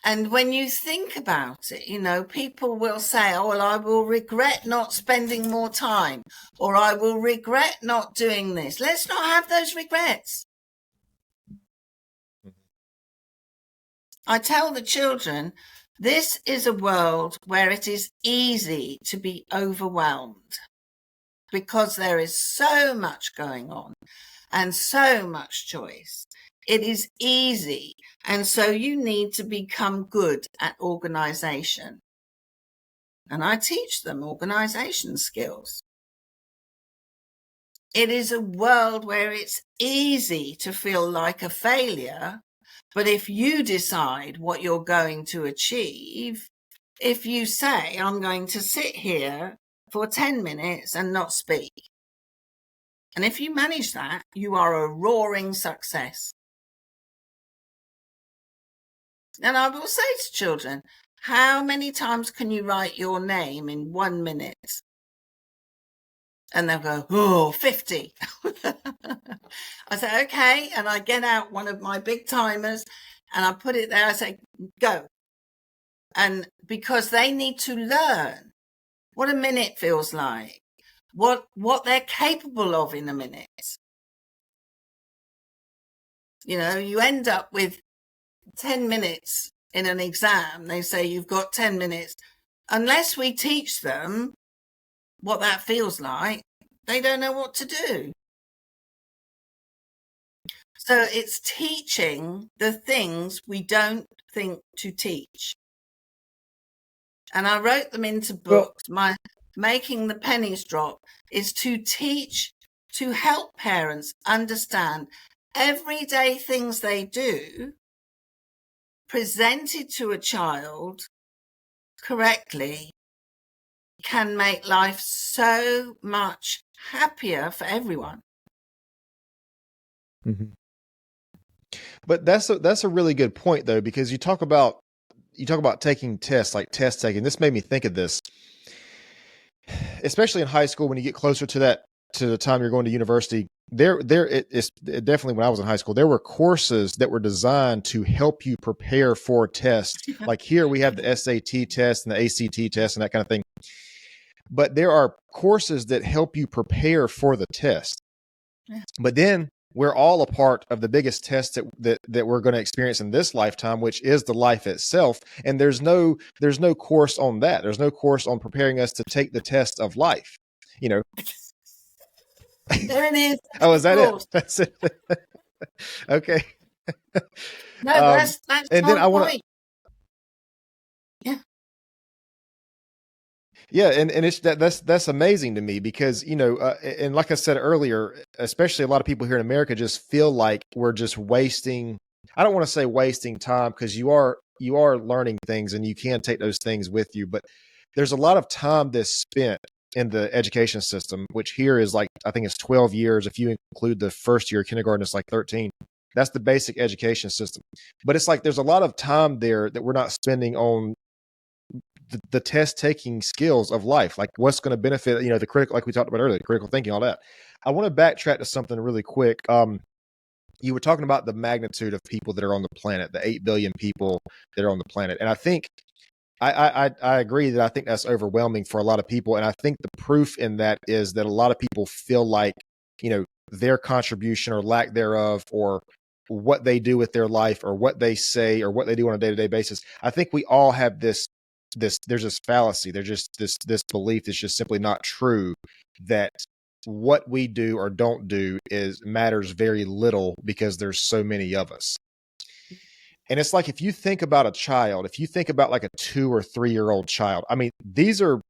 And when you think about it, people will say, oh, well, I will regret not spending more time, or I will regret not doing this. Let's not have those regrets. I tell the children, this is a world where it is easy to be overwhelmed because there is so much going on and so much choice. It is easy. And so you need to become good at organization. And I teach them organization skills. It is a world where it's easy to feel like a failure. But if you decide what you're going to achieve, if you say, I'm going to sit here for 10 minutes and not speak, and if you manage that, you are a roaring success. And I will say to children, how many times can you write your name in 1 minute? And they'll go, oh, 50. I say, okay. And I get out one of my big timers and I put it there. I say, go. And because they need to learn what a minute feels like, what they're capable of in a minute. You end up with 10 minutes in an exam. They say you've got 10 minutes. Unless we teach them what that feels like, they don't know what to do. So it's teaching the things we don't think to teach. And I wrote them into books. My Making the Pennies Drop is to teach, to help parents understand everyday things they do presented to a child correctly can make life so much happier for everyone. Mm-hmm. But that's a really good point, though, because you talk about taking tests, like test taking. This made me think of this, especially in high school when you get closer to the time you're going to university. It's definitely when I was in high school, there were courses that were designed to help you prepare for tests. Like here we have the SAT test and the ACT test and that kind of thing. But there are courses that help you prepare for the test. Yeah. But then we're all a part of the biggest test that we're going to experience in this lifetime, which is the life itself. And there's no course on that. There's no course on preparing us to take the test of life. There it is. Oh, is that it? That's it. Okay. No, that's and then I want to. Yeah. Yeah, and it's that's amazing to me because and like I said earlier, especially a lot of people here in America just feel like we're just wasting. I don't want to say wasting time because you are learning things and you can take those things with you, but there's a lot of time that's spent in the education system, which here is like I think it's 12 years if you include the first year of kindergarten. It's like 13. That's the basic education system, but it's like there's a lot of time there that we're not spending on the test taking skills of life, like what's going to benefit, the critical, like we talked about earlier, critical thinking, all that. I want to backtrack to something really quick. You were talking about the magnitude of people that are on the planet, the 8 billion people that are on the planet. And I think I agree that I think that's overwhelming for a lot of people. And I think the proof in that is that a lot of people feel like, their contribution or lack thereof, or what they do with their life or what they say or what they do on a day-to-day basis. I think we all have there's this fallacy. There's just this belief that's just simply not true, that what we do or don't do matters very little because there's so many of us. And it's like, if you think about a child, if you think about like a 2 or 3 year old child, I mean, these are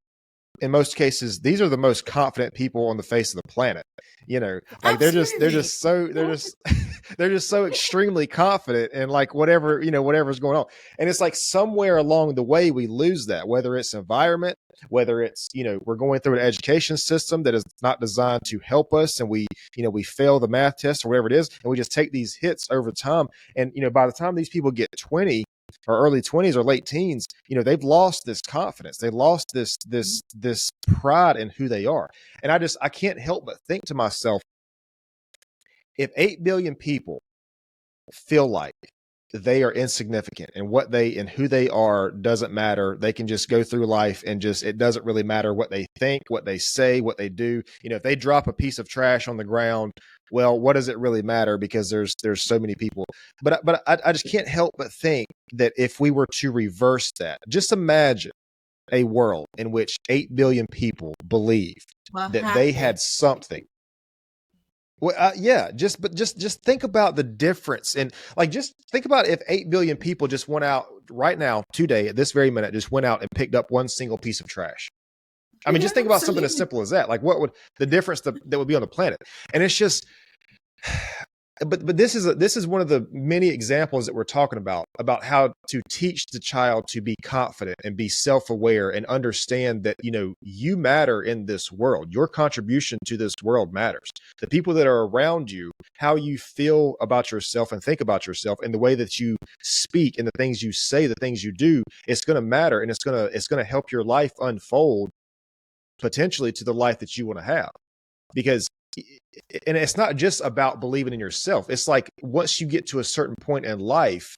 in most cases, these are the most confident people on the face of the planet. Like they're just they're just so extremely confident in like whatever's going on. And it's like somewhere along the way we lose that, whether it's environment, whether it's, we're going through an education system that is not designed to help us, and we fail the math test or whatever it is, and we just take these hits over time. And by the time these people get 20 or early 20s or late teens, they've lost this confidence. They lost this pride in who they are. And I can't help but think to myself, if 8 billion people feel like they are insignificant and who they are doesn't matter, they can just go through life and it doesn't really matter what they think, what they say, what they do. If they drop a piece of trash on the ground, well, what does it really matter? Because there's so many people. But I just can't help but think that if we were to reverse that, just imagine a world in which 8 billion people believed that they had something. Well, yeah, just think about the difference, and like just think about if 8 billion people just went out right now, today, at this very minute, just went out and picked up one single piece of trash. I mean, just think about something as simple as that. Like, what would the difference that would be on the planet? And it's just, but this is one of the many examples that we're talking about how to teach the child to be confident and be self-aware and understand that, you matter in this world. Your contribution to this world matters. The people that are around you, how you feel about yourself and think about yourself, and the way that you speak and the things you say, the things you do, it's going to matter, and it's going to help your life unfold potentially to the life that you want to have. Because and it's not just about believing in yourself. It's like once you get to a certain point in life,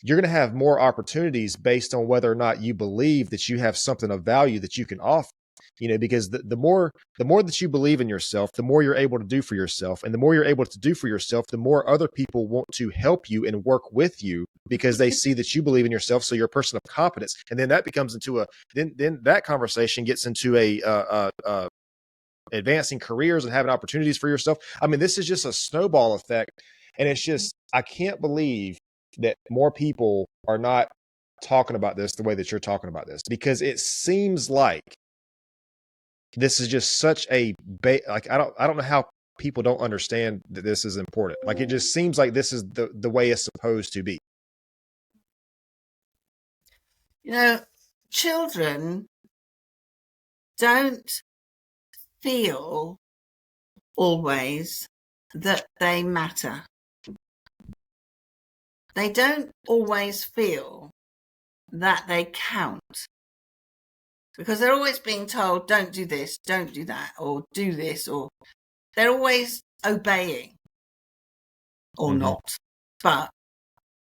you're going to have more opportunities based on whether or not you believe that you have something of value that you can offer. Because the more that you believe in yourself, the more you're able to do for yourself. And the more you're able to do for yourself, the more other people want to help you and work with you because they see that you believe in yourself. So you're a person of competence. And then that becomes into then that conversation gets into a advancing careers and having opportunities for yourself. I mean, this is just a snowball effect. And it's just, I can't believe that more people are not talking about this the way that you're talking about this, because it seems like this is just such I don't know how people don't understand that this is important. Like, it just seems like this is the way it's supposed to be. Children don't feel always that they matter. They don't always feel that they count, because they're always being told, don't do this, don't do that, or do this, or they're always obeying or not, but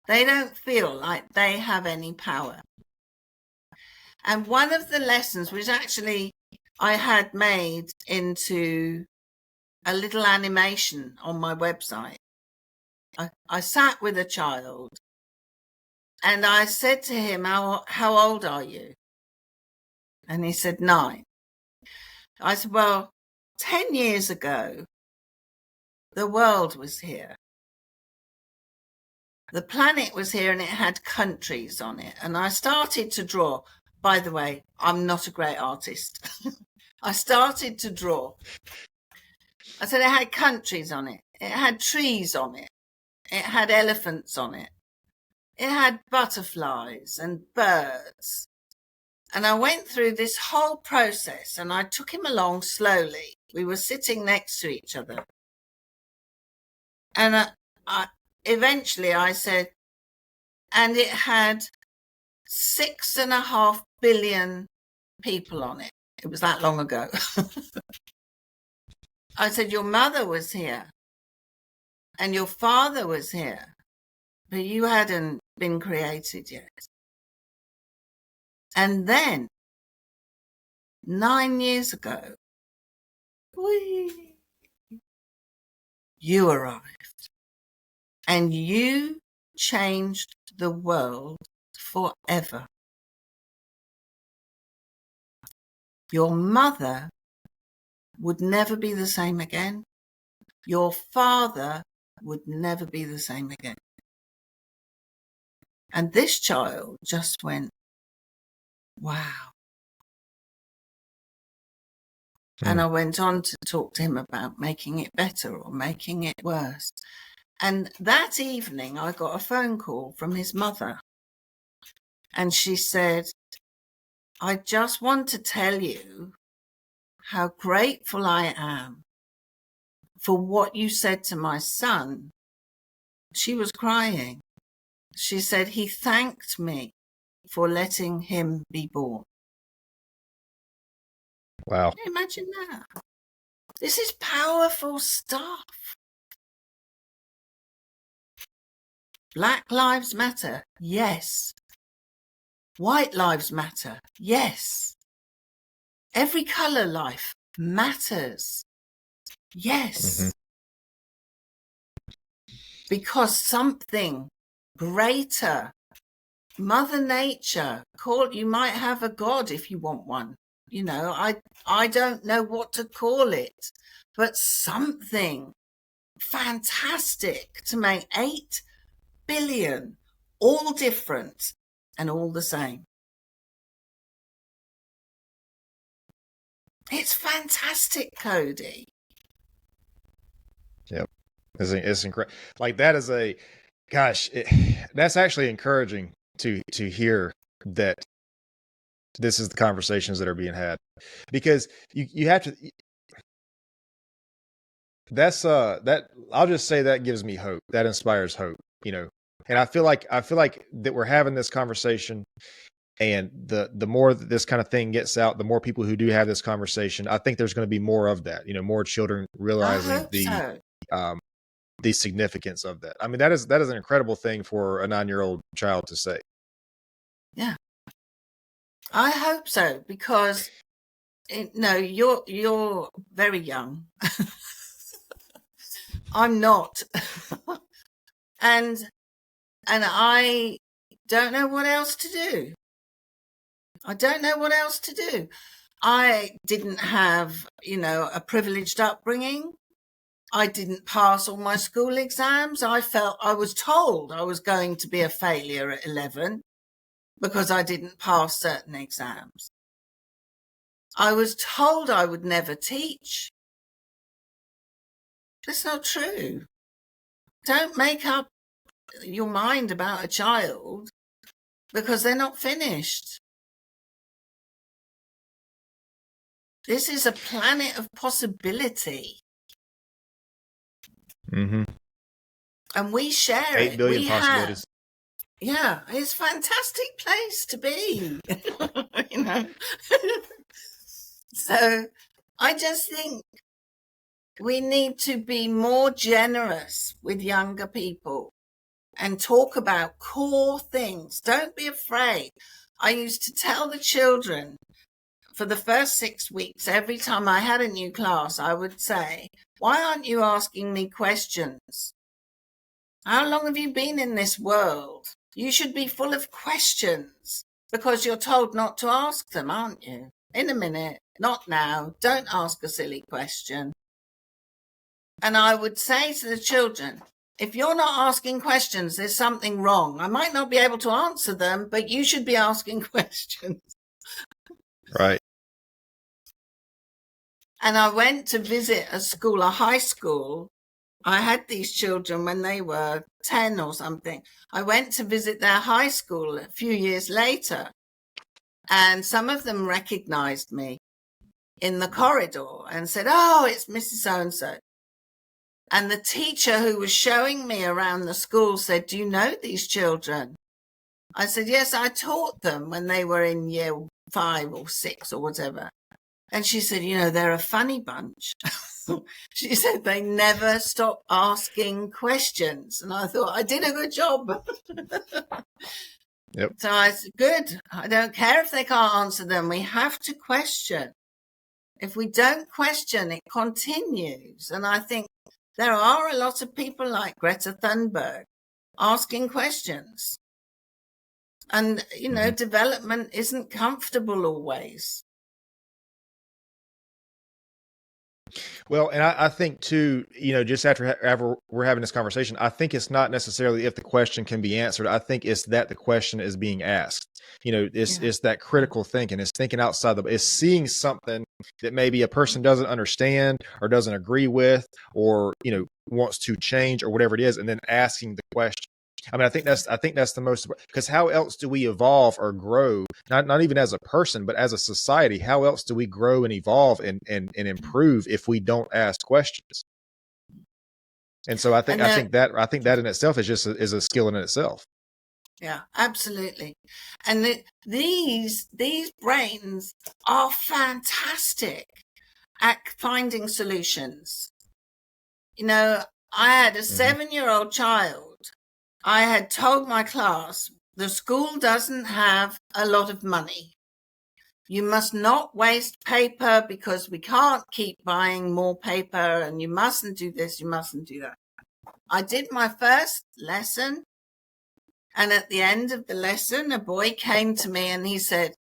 they don't feel like they have any power. And one of the lessons, which actually I had made into a little animation on my website, I sat with a child and I said to him, how old are you? And he said 9. I said, well, 10 years ago, the world was here. The planet was here and it had countries on it. And I started to draw. By the way, I'm not a great artist. I started to draw. I said it had countries on it. It had trees on it. It had elephants on it. It had butterflies and birds. And I went through this whole process and I took him along slowly. We were sitting next to each other. And eventually I said, and it had 6.5 billion people on it. It was that long ago. I said, your mother was here and your father was here, but you hadn't been created yet. And then 9 years ago, you arrived and you changed the world forever. Your mother would never be the same again. Your father would never be the same again. And this child just went, wow. And I went on to talk to him about making it better or making it worse. And that evening, I got a phone call from his mother. And she said, I just want to tell you how grateful I am for what you said to my son. She was crying. She said, he thanked me for letting him be born. Wow. Can you imagine that? This is powerful stuff. Black lives matter. Yes. White lives matter. Yes. Every color life matters. Yes. Because something greater, Mother Nature, you might have a God if you want one. You know, I don't know what to call it, but something fantastic to make 8 billion, all different and all the same. It's fantastic, Cody. Yep. It's incredible. Like that is that's actually encouraging to hear that this is the conversations that are being had, because you have to, that I'll just say that gives me hope. That inspires hope, you know. And I feel like that we're having this conversation, and the more that this kind of thing gets out, the more people who do have this conversation, I think there's going to be more of that, you know, more children realizing the significance of that. I mean, that is an incredible thing for a 9-year-old child to say. Yeah. I hope so, because no, you're very young. I'm not. and I don't know what else to do. I didn't have, you know, a privileged upbringing. I didn't pass all my school exams. I was told I was going to be a failure at 11 because I didn't pass certain exams. I was told I would never teach. That's not true. Don't make up your mind about a child because they're not finished. This is a planet of possibility. Mm-hmm. And we share 8 billion possibilities. Yeah, it's a fantastic place to be. You know. So I just think we need to be more generous with younger people and talk about core things. Don't be afraid. I used to tell the children for the first 6 weeks, every time I had a new class, I would say, why aren't you asking me questions? How long have you been in this world? You should be full of questions because you're told not to ask them, aren't you? In a minute, not now. Don't ask a silly question. And I would say to the children, if you're not asking questions, there's something wrong. I might not be able to answer them, but you should be asking questions. Right. And I went to visit a high school. I had these children when they were 10 or something. I went to visit their high school a few years later, and some of them recognized me in the corridor and said, oh, it's Mrs. So-and-so. And the teacher who was showing me around the school said, do you know these children? I said, yes, I taught them when they were in year 5 or 6 or whatever. And she said, you know, they're a funny bunch. She said they never stop asking questions. And I thought, I did a good job. Yep. So I said, good. I don't care if they can't answer them. We have to question. If we don't question, it continues. And I think there are a lot of people like Greta Thunberg asking questions. And, you know, development isn't comfortable always. Well, and I think too, you know, just after we're having this conversation, I think it's not necessarily if the question can be answered. I think it's that the question is being asked. You know, it's that critical thinking. It's thinking outside it's seeing something that maybe a person doesn't understand or doesn't agree with, or, wants to change or whatever it is, and then asking the question. I mean, I think that's the most, because how else do we evolve or grow? Not even as a person, but as a society. How else do we grow and evolve and improve if we don't ask questions? And so I think that in itself is just is a skill in itself. Yeah, absolutely. And these brains are fantastic at finding solutions. I had a 7-year-old child. I had told my class, the school doesn't have a lot of money. You must not waste paper because we can't keep buying more paper, and you mustn't do this, you mustn't do that. I did my first lesson, and at the end of the lesson, a boy came to me and he said,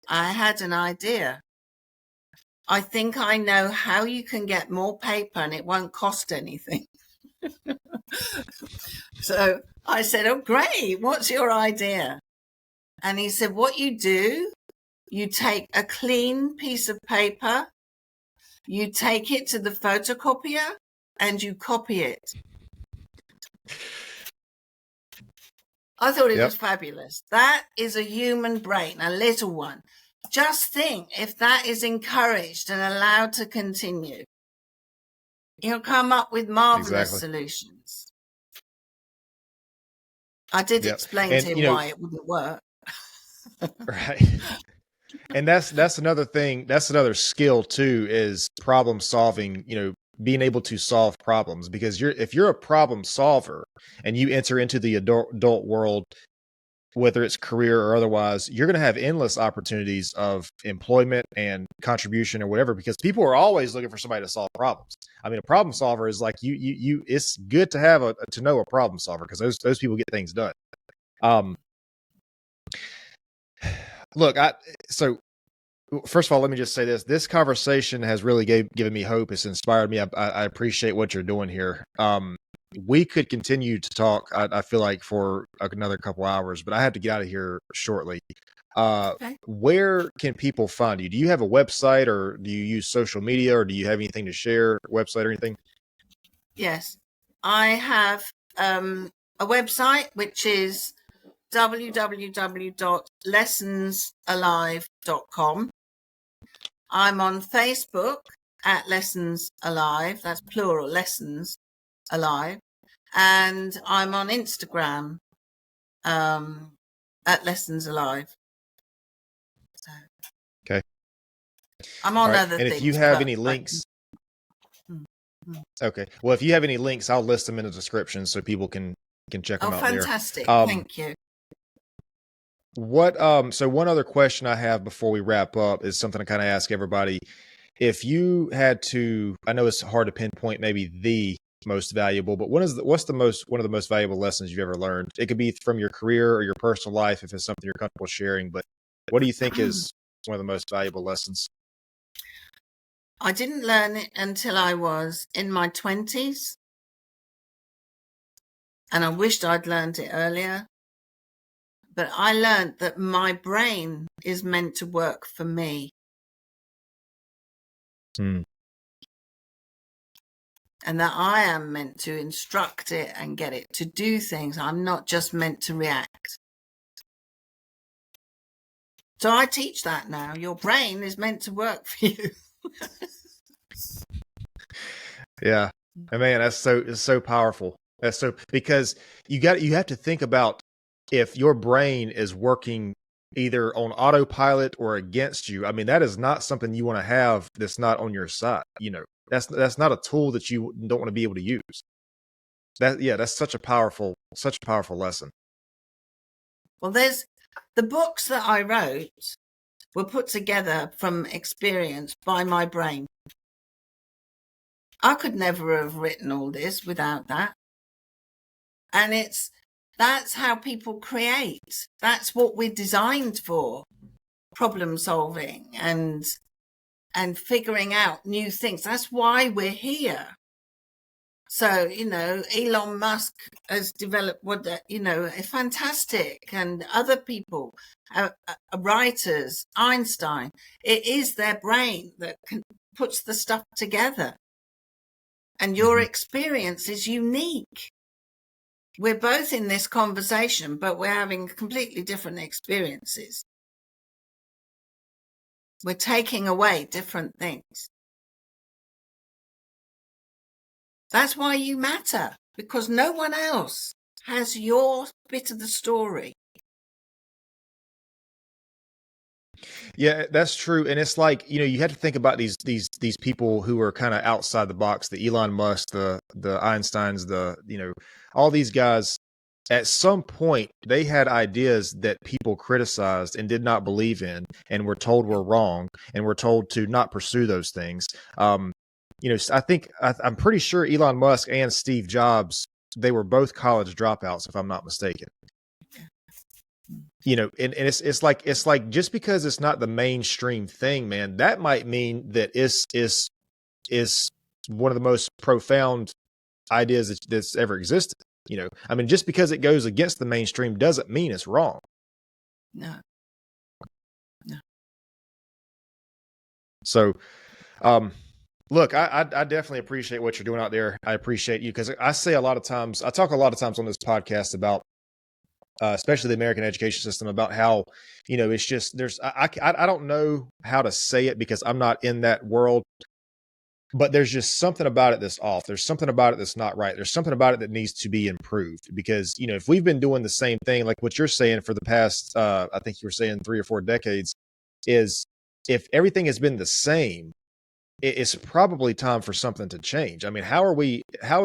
I had an idea. I think I know how you can get more paper and it won't cost anything. So I said, oh, great. What's your idea? And he said, what you do, you take a clean piece of paper, you take it to the photocopier and you copy it. I thought it was fabulous. That is a human brain, a little one. Just think if that is encouraged and allowed to continue, he'll come up with marvelous solutions. I did explain to him why it wouldn't work. Right. And that's another thing. That's another skill too, is problem solving, being able to solve problems, because if you're a problem solver and you enter into the adult world, whether it's career or otherwise, you're going to have endless opportunities of employment and contribution or whatever, because people are always looking for somebody to solve problems. I mean, a problem solver is like you it's good to have to know a problem solver, because those people get things done. Look, so first of all, let me just say this conversation has really given me hope. It's inspired me. I appreciate what you're doing here. We could continue to talk, I feel like, for another couple hours, but I have to get out of here shortly. Okay. Where can people find you? Do you have a website, or do you use social media, or do you have anything to share, website or anything? Yes, I have a website, which is www.lessonsalive.com. I'm on Facebook at Lessons Alive. That's plural, Lessons Alive. And I'm on Instagram at Lessons Alive. So, okay. I'm on other things. And if you have any links. Okay. Well, if you have any links, I'll list them in the description so people can check them out there. Oh, fantastic. Thank you. So one other question I have before we wrap up is something I kind of ask everybody. If you had to, I know it's hard to pinpoint maybe the most valuable, but what's one of the most valuable lessons you've ever learned? It could be from your career or your personal life, if it's something you're comfortable sharing, but what do you think is one of the most valuable lessons? I didn't learn it until I was in my 20s. And I wished I'd learned it earlier. But I learned that my brain is meant to work for me. And that I am meant to instruct it and get it to do things. I'm not just meant to react. So I teach that now. Your brain is meant to work for you. Yeah. And man, it's so powerful. That's so, because you have to think about, if your brain is working either on autopilot or against you, I mean, that is not something you want to have that's not on your side. That's not a tool that you don't want to be able to use. That's such a powerful lesson. Well, there's the books that I wrote were put together from experience by my brain. I could never have written all this without that. And that's how people create. That's what we're designed for. Problem solving and figuring out new things. That's why we're here. So, Elon Musk has developed fantastic, and other people, writers, Einstein, it is their brain that puts the stuff together. And your experience is unique. We're both in this conversation, but we're having completely different experiences. We're taking away different things. That's why you matter, because no one else has your bit of the story. Yeah, that's true. And it's like, you have to think about these people who are kind of outside the box, the Elon Musk, the Einsteins, all these guys. At some point, they had ideas that people criticized and did not believe in, and were told were wrong, and were told to not pursue those things. I think I'm pretty sure Elon Musk and Steve Jobs, they were both college dropouts, if I'm not mistaken. And it's like just because it's not the mainstream thing, man, that might mean that is one of the most profound ideas that's ever existed. I mean, just because it goes against the mainstream doesn't mean it's wrong. No. So, look, I definitely appreciate what you're doing out there. I appreciate you, because I talk a lot of times on this podcast about, especially the American education system, about how, it's just, I don't know how to say it because I'm not in that world, but there's just something about it that's off. There's something about it that's not right. There's something about it that needs to be improved, because, if we've been doing the same thing, like what you're saying for the past, I think you were saying 3 or 4 decades, is if everything has been the same, it's probably time for something to change. I mean, how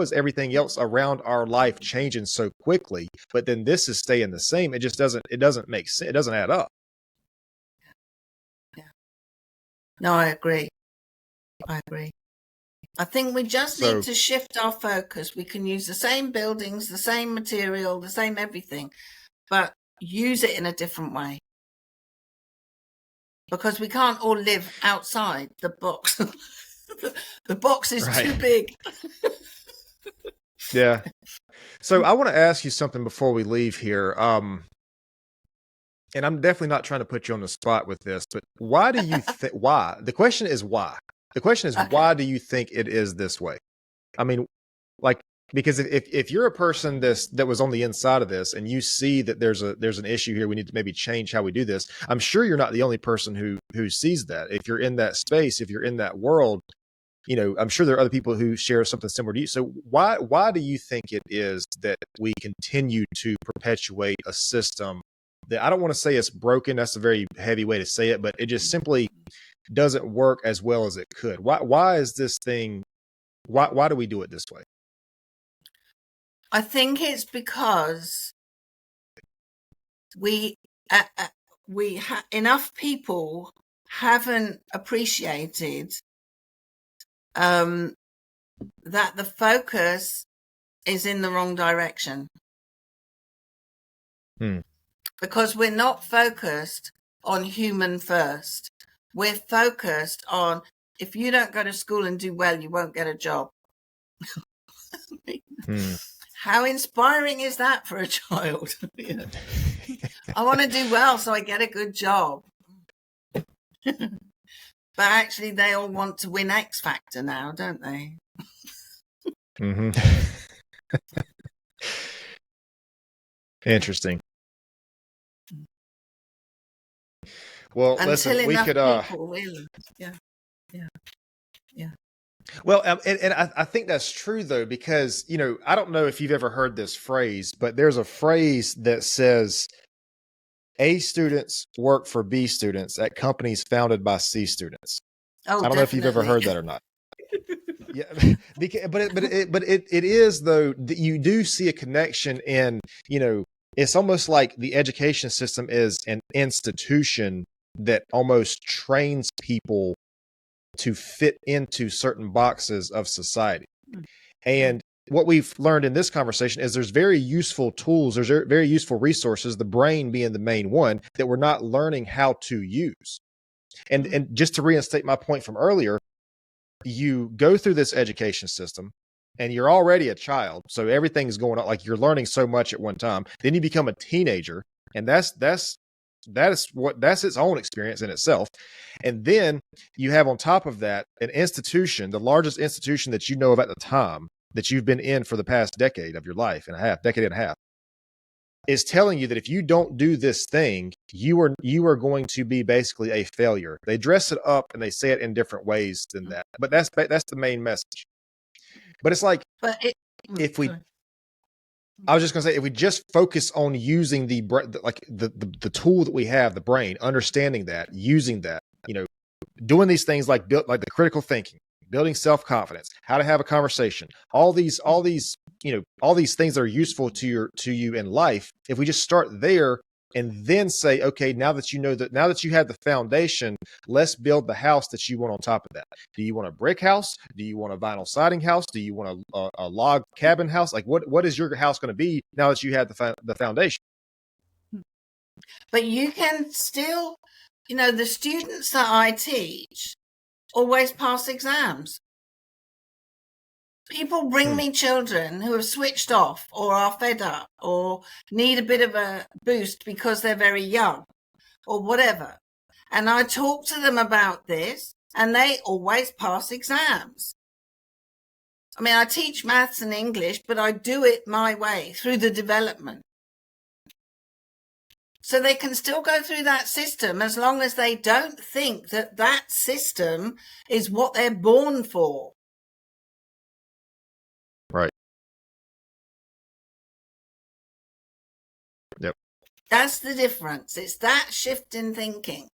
is everything else around our life changing so quickly, but then this is staying the same? It just doesn't make sense. It doesn't add up. Yeah. No, I agree. I think we just need to shift our focus. We can use the same buildings, the same material, the same everything, but use it in a different way. Because we can't all live outside the box. The box is too big. Yeah. So I want to ask you something before we leave here. And I'm definitely not trying to put you on the spot with this, but why do you think, why? The question is why. The question is, why do you think it is this way? I mean, like, because if you're a person that was on the inside of this, and you see that there's an issue here, we need to maybe change how we do this. I'm sure you're not the only person who sees that. If you're in that space, if you're in that world, I'm sure there are other people who share something similar to you. So why do you think it is that we continue to perpetuate a system that, I don't want to say it's broken, that's a very heavy way to say it, but it just simply doesn't work as well as it could? Why is this thing, why do we do it this way? I think it's because enough people haven't appreciated that the focus is in the wrong direction. Because we're not focused on human first. We're focused on, if you don't go to school and do well, you won't get a job. How inspiring is that for a child? I want to do well so I get a good job. But actually, they all want to win X Factor now, don't they? Interesting. Well, until listen, we could. People really, yeah. Well, and I think that's true though, because I don't know if you've ever heard this phrase, but there's a phrase that says, A students work for B students at companies founded by C students. Oh, I don't know if you've ever heard that or not. Yeah, but it is though, that you do see a connection in, it's almost like the education system is an institution that almost trains people to fit into certain boxes of society. And what we've learned in this conversation is there's very useful tools, there's very useful resources, the brain being the main one, that we're not learning how to use. And just to reinstate my point from earlier, you go through this education system, and you're already a child, so everything's going on, like you're learning so much at one time. Then you become a teenager, and that's its own experience in itself. And then you have on top of that an institution, the largest institution that you know of at the time, that you've been in for the past decade and a half, is telling you that if you don't do this thing, you are going to be basically a failure. They dress it up and they say it in different ways than that, but that's the main message. But it's like, if we, I was just going to say, if we just focus on using the tool that we have, the brain, understanding that, using that, doing these things like the critical thinking, building self-confidence, how to have a conversation, all these things that are useful to you in life. If we just start there and then say, okay, now that you have the foundation, let's build the house that you want on top of that. Do you want a brick house? Do you want a vinyl siding house? Do you want a log cabin house? Like what is your house going to be now that you have the foundation? But you can still, the students that I teach always pass exams. People bring me children who have switched off or are fed up or need a bit of a boost because they're very young or whatever. And I talk to them about this and they always pass exams. I mean, I teach maths and English, but I do it my way through the development. So they can still go through that system as long as they don't think that system is what they're born for. Right. Yep. That's the difference. It's that shift in thinking.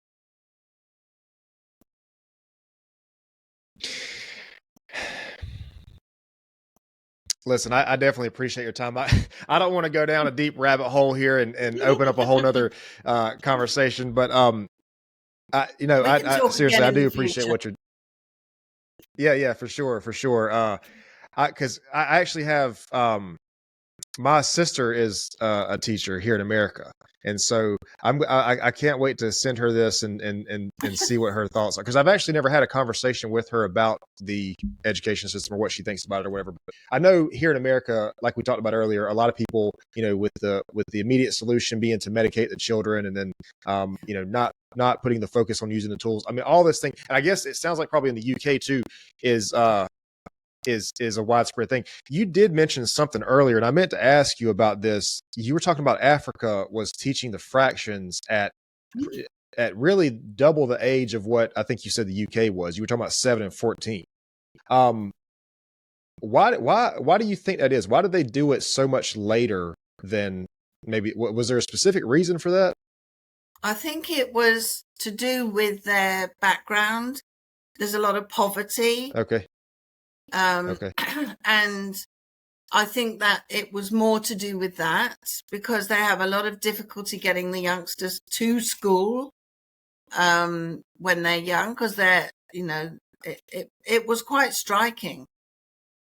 Listen, I definitely appreciate your time. I don't want to go down a deep rabbit hole here and open up a whole nother conversation, but I seriously, I do appreciate what you're. Yeah, for sure. Because I actually have my sister is a teacher here in America, and so I can't wait to send her this and see what her thoughts are, because I've actually never had a conversation with her about the education system or what she thinks about it or whatever. But I know here in America, like we talked about earlier, a lot of people, with the immediate solution being to medicate the children, and then not putting the focus on using the tools. I mean, all this thing, and I guess it sounds like probably in the UK too is a widespread thing. You did mention something earlier, and I meant to ask you about this. You were talking about Africa was teaching the fractions at really double the age of what I think you said the UK was. You were talking about 7 and 14. Why do you think that is? Why did they do it so much later than maybe? Was there a specific reason for that? I think it was to do with their background. There's a lot of poverty. Okay. Okay. And I think that it was more to do with that, because they have a lot of difficulty getting the youngsters to school when they're young, because they're, it was quite striking.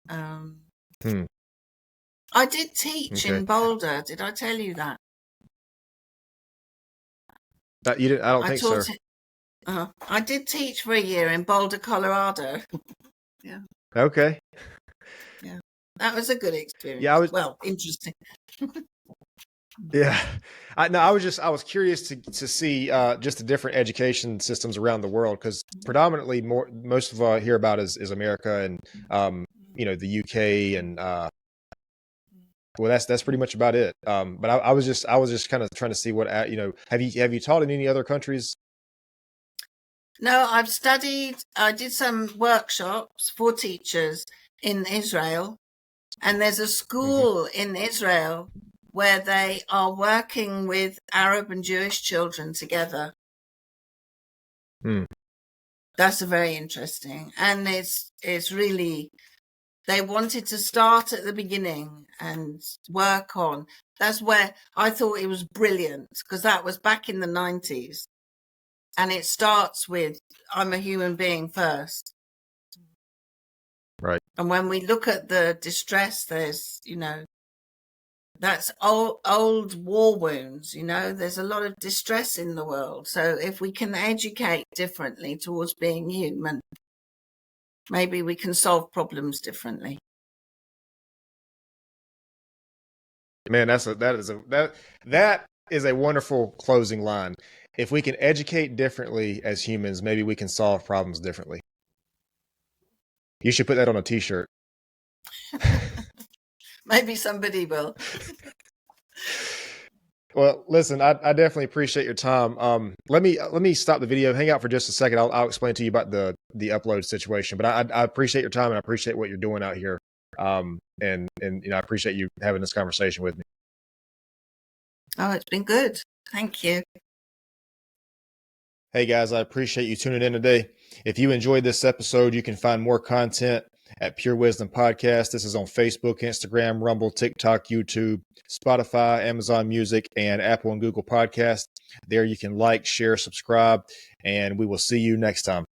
I did teach in Boulder. Did I tell you that? You didn't. I don't think so. I did teach for a year in Boulder, Colorado. Yeah. Okay. Yeah, that was a good experience. Yeah, interesting. Yeah, I was curious to see just the different education systems around the world, because predominantly most of I hear about is America and the UK, and that's pretty much about it. But I was just kind of trying to see what have you taught in any other countries? No, I did some workshops for teachers in Israel, and there's a school in Israel where they are working with Arab and Jewish children together. That's very interesting. And it's really, they wanted to start at the beginning and work on. That's where I thought it was brilliant, because that was back in the 90s. And it starts with, I'm a human being first. Right. And when we look at the distress, there's, that's old war wounds, there's a lot of distress in the world. So if we can educate differently towards being human, maybe we can solve problems differently. Man, that is a wonderful closing line. If we can educate differently as humans, maybe we can solve problems differently. You should put that on a t-shirt. Maybe somebody will. Well, listen, I definitely appreciate your time. Let me stop the video. Hang out for just a second. I'll explain to you about the upload situation. But I appreciate your time, and I appreciate what you're doing out here. And I appreciate you having this conversation with me. Oh, it's been good. Thank you. Hey guys, I appreciate you tuning in today. If you enjoyed this episode, you can find more content at Pure Wisdom Podcast. This is on Facebook, Instagram, Rumble, TikTok, YouTube, Spotify, Amazon Music, and Apple and Google Podcasts. There you can like, share, subscribe, and we will see you next time.